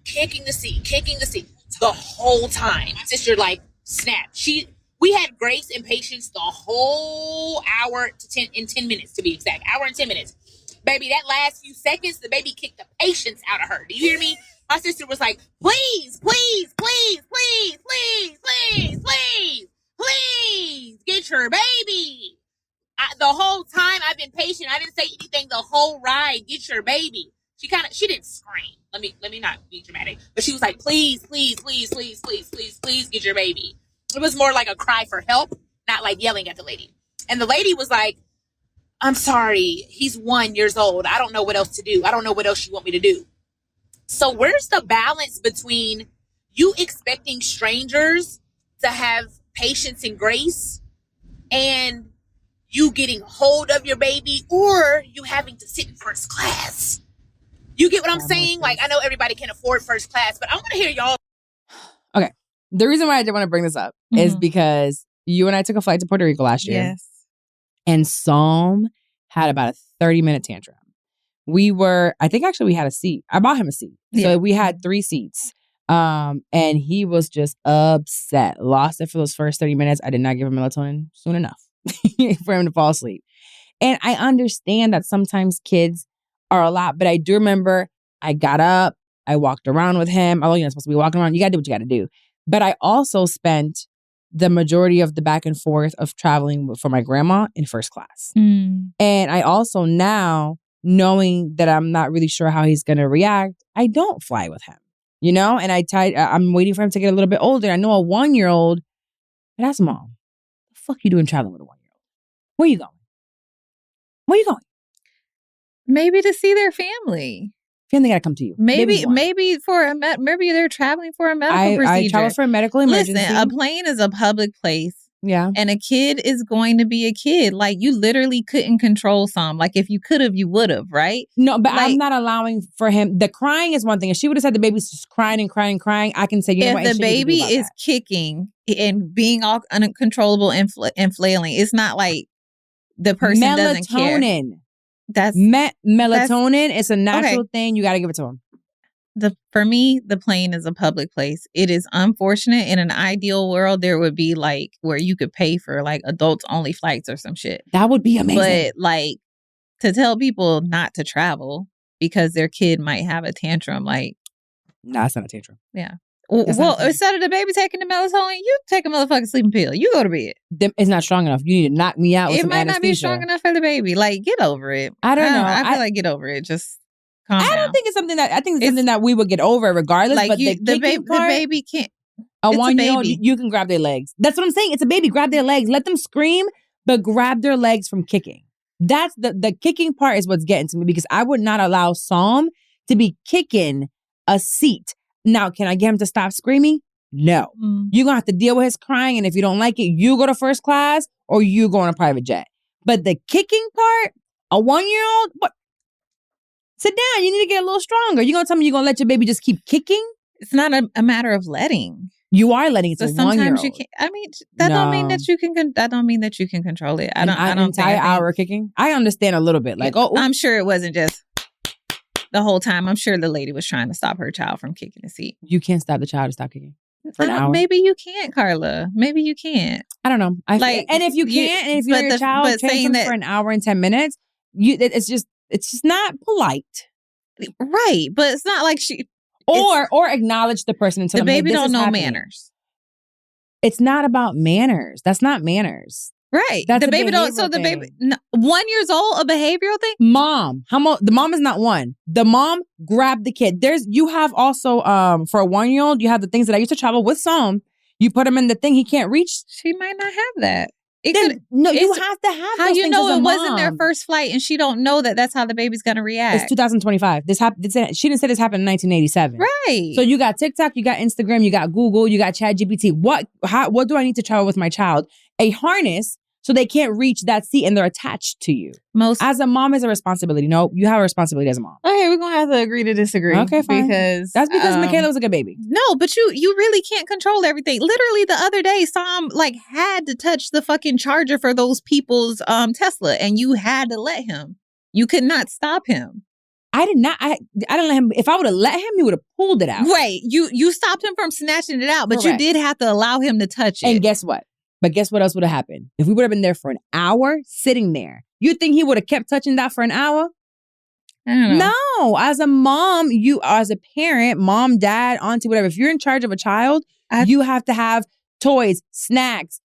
the whole time. Sister, like, snap. We had grace and patience the whole hour to 10 minutes, to be exact. Hour and 10 minutes. Baby, that last few seconds, the baby kicked the patience out of her. Do you hear me? My sister was like, please, please, please, please, please, please, please, please, get your baby. The whole time I've been patient. I didn't say anything the whole ride. Get your baby. She didn't scream. Let me not be dramatic. But she was like, please, please, please, please, please, please, please get your baby. It was more like a cry for help, not like yelling at the lady. And the lady was like, I'm sorry. He's 1 year old. I don't know what else to do. I don't know what else you want me to do. So where's the balance between you expecting strangers to have patience and grace and you getting hold of your baby or you having to sit in first class? You get what I'm saying? Like, I know everybody can afford first class, but I want to hear y'all. Okay. The reason why I did want to bring this up is because you and I took a flight to Puerto Rico last year. Yes. And Psalm had about a 30-minute tantrum. I think actually we had a seat. I bought him a seat. So we had 3 seats. And he was just upset. Lost it for those first 30 minutes. I did not give him melatonin soon enough for him to fall asleep. And I understand that sometimes kids are a lot, but I do remember I got up, I walked around with him. Although you're not supposed to be walking around, you gotta do what you gotta do. But I also spent the majority of the back and forth of traveling for my grandma in first class. And I also now, knowing that I'm not really sure how he's gonna react, I don't fly with him. You know? And I'm waiting for him to get a little bit older. I know a 1-year-old, and that's Mom. The fuck you doing traveling with a 1-year-old? Where you going? Where you going? Maybe to see their family. Family gotta come to you. Maybe they're traveling for a medical procedure. I travel for a medical emergency. Listen, a plane is a public place. Yeah. And a kid is going to be a kid. Like, you literally couldn't control some. Like, if you could have, you would have, right? No, but I'm not allowing for him. The crying is one thing. If she would have said the baby's just crying and crying and crying, I can say, you know what? If the baby is kicking and being all uncontrollable and flailing, it's not like the person doesn't care. Melatonin. It's a natural thing. You got to give it to him. For me, the plane is a public place. It is unfortunate. In an ideal world, there would be like where you could pay for like adults only flights or some shit. That would be amazing. But like, to tell people not to travel because their kid might have a tantrum, like, nah, it's not a tantrum. Yeah. Well, instead of the baby taking the melatonin, you take a motherfucking sleeping pill. You go to bed. It's not strong enough. You need to knock me out with some anesthesia. It might not be strong enough for the baby. Like, get over it. I don't know. I feel like get over it. Just calm down. I don't think it's something that it's something that we would get over regardless. Like, but the baby can't. A 1-year-old, you can grab their legs. That's what I'm saying. It's a baby. Grab their legs. Let them scream, but grab their legs from kicking. That's the kicking part is what's getting to me because I would not allow Psalm to be kicking a seat. Now, can I get him to stop screaming? No. You're going to have to deal with his crying. And if you don't like it, you go to first class or you go on a private jet. But the kicking part, a 1-year-old, what? Sit down. You need to get a little stronger. You're going to tell me you're going to let your baby just keep kicking? It's not a matter of letting. You are letting it. So sometimes you can't. I mean, that don't mean that you can. That don't mean that you can control it. I don't. Entire hour kicking. I understand a little bit. Like, I'm sure it wasn't just the whole time. I'm sure the lady was trying to stop her child from kicking the seat. You can't stop the child to stop kicking for an hour. Maybe you can't, Carla. Maybe you can't. I don't know. And if you can't, and if you're your child saying that for an hour and 10 minutes, it's just not polite, right? But it's not like she. Or acknowledge the person until the baby don't know manners. It's not about manners. That's not manners. Right. That's the baby don't. So the baby, 1 year old, a behavioral thing. Mom, the mom is not one. The mom grabbed the kid. You have also for a 1-year-old, you have the things that I used to travel with Psalm. You put him in the thing he can't reach. She might not have that. You have to have. How those you things know as a it wasn't mom. their first flight and she don't know that that's how the baby's gonna react? It's 2025. This happened. She didn't say this happened in 1987. Right. So you got TikTok, you got Instagram, you got Google, you got ChatGPT. What do I need to travel with my child? A harness so they can't reach that seat and they're attached to you. As a mom, is a responsibility. No, you have a responsibility as a mom. Okay, we're gonna have to agree to disagree. Okay, fine. That's because Michaela was a good baby. No, but you really can't control everything. Literally, the other day, Psalm had to touch the fucking charger for those people's Tesla, and you had to let him. You could not stop him. I did not. I didn't let him. If I would have let him, he would have pulled it out. Right. You stopped him from snatching it out, but you did have to allow him to touch it. And guess what? But guess what else would have happened? If we would have been there for an hour sitting there, you think he would have kept touching that for an hour? I don't know. No, as a mom, as a parent, mom, dad, auntie, whatever. If you're in charge of a child, you have to have toys, snacks,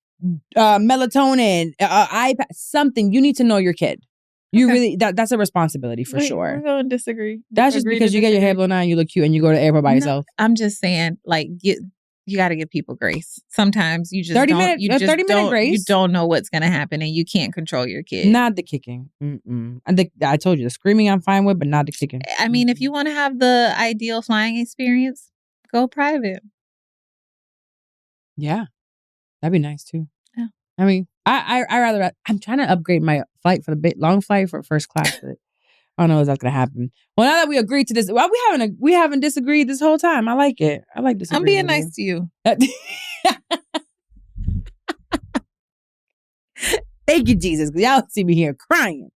melatonin, iPad, something. You need to know your kid. You really that's a responsibility for sure. We're going to disagree. That's just because you get your hair blown out and you look cute and you go to the airport by yourself. I'm just saying, like, you got to give people grace. Sometimes you just 30 minute grace. You don't know what's going to happen and you can't control your kid. Not the kicking. And I told you, the screaming I'm fine with, but not the kicking. I mean, if you want to have the ideal flying experience, go private. Yeah. That'd be nice too. Yeah. I mean, I rather, I'm trying to upgrade my flight for the long flight for first class, but I don't know if that's gonna happen. Well, now that we agreed to this, well, we haven't disagreed this whole time. I like it. I like this. I'm being nice to you. Thank you, Jesus, because y'all see me here crying.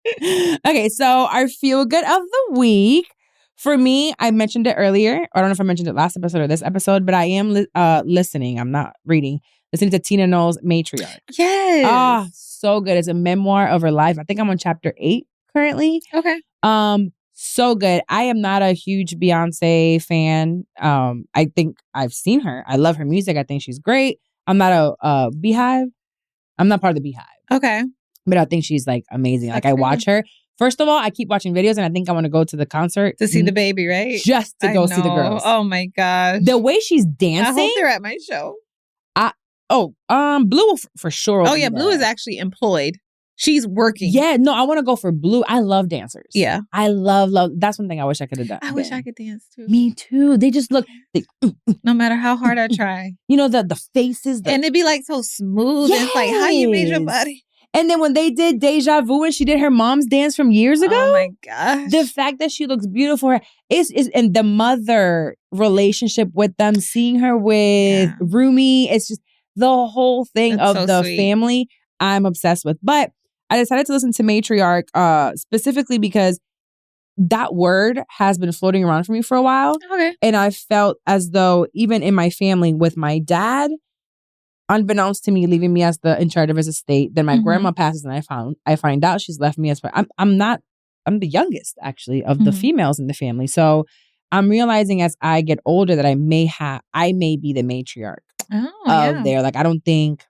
Okay, so our feel good of the week. For me, I mentioned it earlier. I don't know if I mentioned it last episode or this episode, but I am listening. I'm not reading. Listening to Tina Knowles' Matriarch. Yes. Ah, so good. It's a memoir of her life. I think I'm on chapter 8 currently. Okay. So good. I am not a huge Beyonce fan. I think I've seen her. I love her music. I think she's great. I'm not a Beehive. I'm not part of the Beehive. Okay. But I think she's like amazing. Like I watch her. First of all, I keep watching videos and I think I want to go to the concert. To see the baby, right? Just to go see the girls. Oh my gosh. The way she's dancing. I hope they're at my show. Blue for sure. Oh yeah, Blue is actually employed. She's working. Yeah, no, I want to go for Blue. I love dancers. Yeah. I love. That's one thing I wish I could have done. I wish I could dance too. Me too. They just look. No matter how hard I try. You know, the faces. And it'd be like so smooth. Yes. It's like, how you made your body? And then when they did Deja Vu and she did her mom's dance from years ago. Oh my gosh. The fact that she looks beautiful is and the mother relationship with them, seeing her with Rumi, it's just the whole thing of the family I'm obsessed with. But I decided to listen to Matriarch specifically because that word has been floating around for me for a while. Okay. And I felt as though even in my family with my dad, unbeknownst to me, leaving me as in charge of his estate, then my grandma passes and I find out she's left me as I'm the youngest actually of the females in the family. So I'm realizing as I get older that I may be the matriarch of there. Like I don't think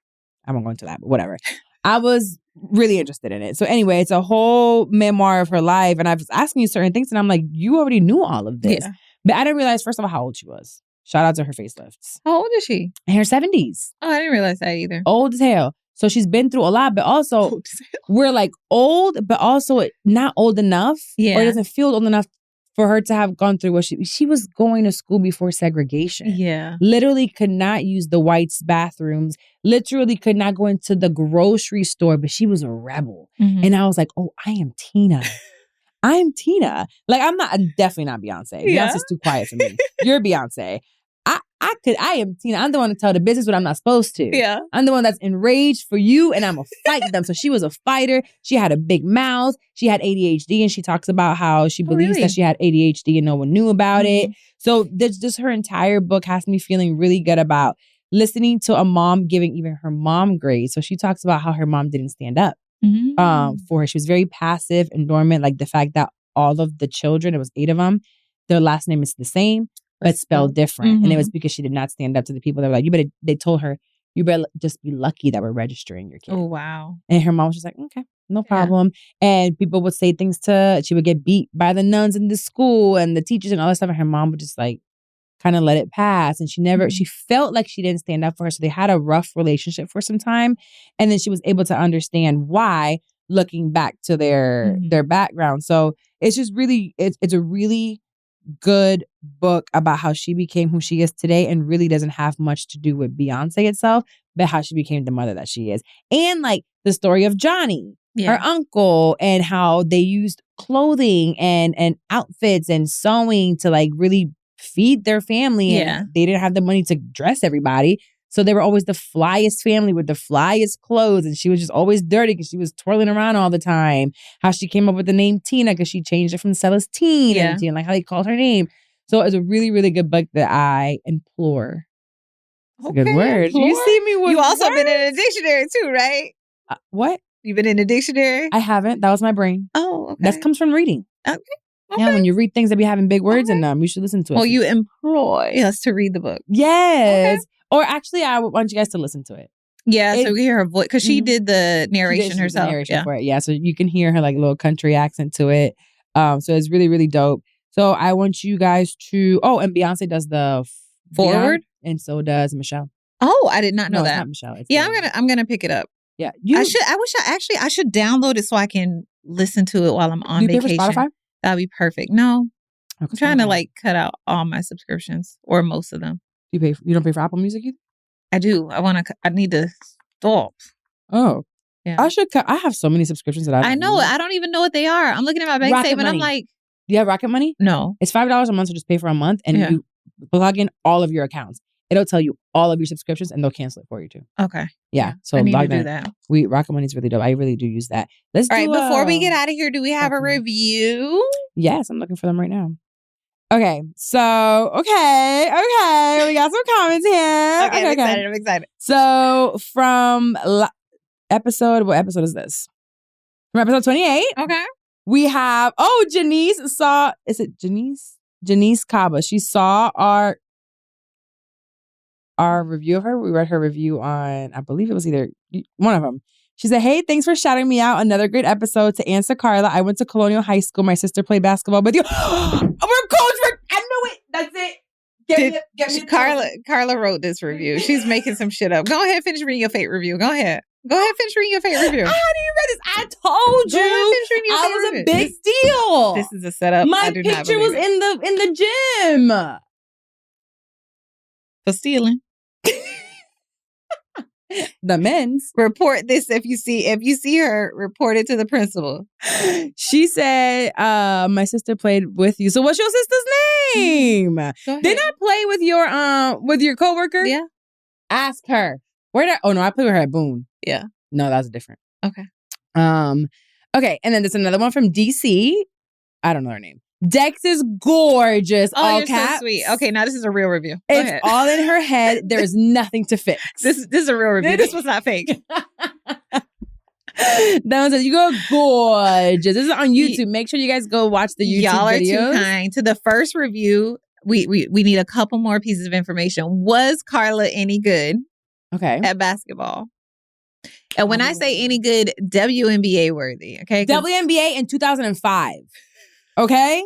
I won't go into that, but whatever. I was really interested in it. So anyway, it's a whole memoir of her life. And I was asking you certain things and I'm like, you already knew all of this. Yeah. But I didn't realize, first of all, how old she was. Shout out to her facelifts. How old is she? In her 70s. Oh, I didn't realize that either. Old as hell. So she's been through a lot, but also we're like old, but also not old enough. Yeah. Or it doesn't feel old enough for her to have gone through what she was going to school before segregation. Yeah. Literally could not use the whites' bathrooms. Literally could not go into the grocery store, but she was a rebel. Mm-hmm. And I was like, oh, I am Tina. I'm Tina. Like, I'm definitely not Beyonce. Yeah. Beyonce's too quiet for me. You're Beyonce. I am Tina. I'm the one to tell the business what I'm not supposed to. Yeah. I'm the one that's enraged for you and I'm going to fight them. So she was a fighter. She had a big mouth. She had ADHD and she talks about how she believes that she had ADHD and no one knew about it. So just her entire book has me feeling really good about listening to a mom giving even her mom grace. So she talks about how her mom didn't stand up for her. She was very passive and dormant. Like the fact that all of the children, it was 8 of them, their last name is the same, but spelled different. And it was because she did not stand up to the people that were like, they told her, you better just be lucky that we're registering your kid. Oh, wow. And her mom was just like, okay, no problem. And people would say things she would get beat by the nuns in the school and the teachers and all that stuff. And her mom would just like kind of let it pass. And she felt like she didn't stand up for her. So they had a rough relationship for some time. And then she was able to understand why, looking back to their background. So it's just really, it's a really good book about how she became who she is today and really doesn't have much to do with Beyonce itself, but how she became the mother that she is. And like the story of Johnny, her uncle, and how they used clothing and outfits and sewing to like really feed their family. And they didn't have the money to dress everybody. So they were always the flyest family with the flyest clothes. And she was just always dirty because she was twirling around all the time. How she came up with the name Tina because she changed it from Celestine and Tina, like how they called her name. So it's a really, really good book that I implore. It's a good word. Implore? You see me with You also been in a dictionary too, right? What? You've been in a dictionary? I haven't. That was my brain. Oh, okay. That comes from reading. Okay. Yeah, when you read things that be having big words in them, you should listen to it. Well, you employ us to read the book. Yes. Okay. Or actually, I want you guys to listen to it. Yeah, so we hear her voice because she did the narration herself. The narration for it. Yeah, so you can hear her like little country accent to it. So it's really, really dope. So I want you guys to. Oh, and Beyonce does the forward, and so does Michelle. Oh, I did not know that. It's not Michelle. It's I'm gonna pick it up. Yeah, I should download it so I can listen to it while I'm on vacation. Pay for Spotify? That'd be perfect. No, I'm trying to like cut out all my subscriptions or most of them. You don't pay for Apple Music either? I do. I need to stop. Oh. Yeah. I have so many subscriptions that I know. I don't even know what they are. I'm looking at my bank statement. I'm like, do you have Rocket Money? No. It's $5 a month, so just pay for a month and you plug in all of your accounts. It'll tell you all of your subscriptions and they'll cancel it for you too. Okay. Yeah. So I need to do that. Rocket Money is really dope. I really do use that. All right. Before we get out of here, do we have a review? Yes, I'm looking for them right now. Okay. So, okay. We got some comments here. Okay. I'm excited. So from what episode is this? From episode 28. Okay. We have, Janice saw, is it Janice? Janice Kaba. She saw our review of her. We read her review on, I believe it was either one of them. She said, hey, thanks for shouting me out. Another great episode. To answer Carla, I went to Colonial High School. My sister played basketball with you. We're coach. I knew it. That's it. Get me Carla wrote this review. She's making some shit up. Go ahead, finish reading your fake review. Go ahead, finish reading your fake review. I hadn't even read this. I told you. I was a big deal. This is a setup. My picture was in the gym. For stealing. The men's. Report this if you see her, report it to the principal. She said, my sister played with you. So what's your sister's name? Didn't I play with your coworker? Yeah. Ask her. I played with her at Boone. Yeah. No, that's different. Okay. Okay, and then there's another one from DC. I don't know her name. Dex is gorgeous. Oh, all you're caps. so sweet. Okay, now this is a real review. It's all in her head. There's nothing to fix. This is a real review. This was not fake. That one says, you go gorgeous. This is on YouTube. Make sure you guys go watch the YouTube Y'all are videos. too kind. To the first review, we need a couple more pieces of information. Was Carla any good at basketball? And when I say any good, WNBA worthy. Okay, WNBA in 2005. Okay?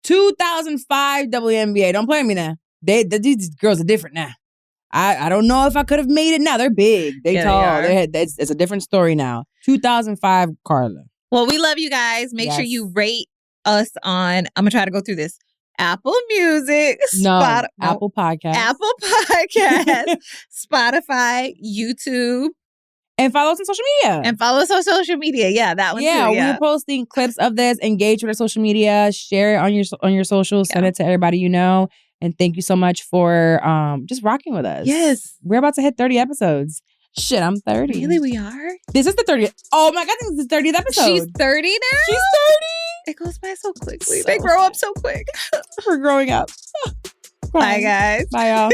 2005 WNBA. Don't play me now. These girls are different now. I don't know if I could have made it now. They're big. They tall. It's a different story now. 2005 Carla. Well, we love you guys. Make sure you rate us on, I'm going to try to go through this. Apple Music. Apple Podcast. Apple Podcast. Spotify. YouTube. And follow us on social media. Yeah, that one too. Yeah, we're posting clips of this. Engage with our social media. Share it on your socials. Send it to everybody you know. And thank you so much for just rocking with us. Yes. We're about to hit 30 episodes. Shit, I'm 30. Really, we are? This is the 30th. Oh my God, I think this is the 30th episode. She's 30 now? She's 30. It goes by so quickly. They grow up so quick. We're growing up. Bye, guys. Bye, y'all.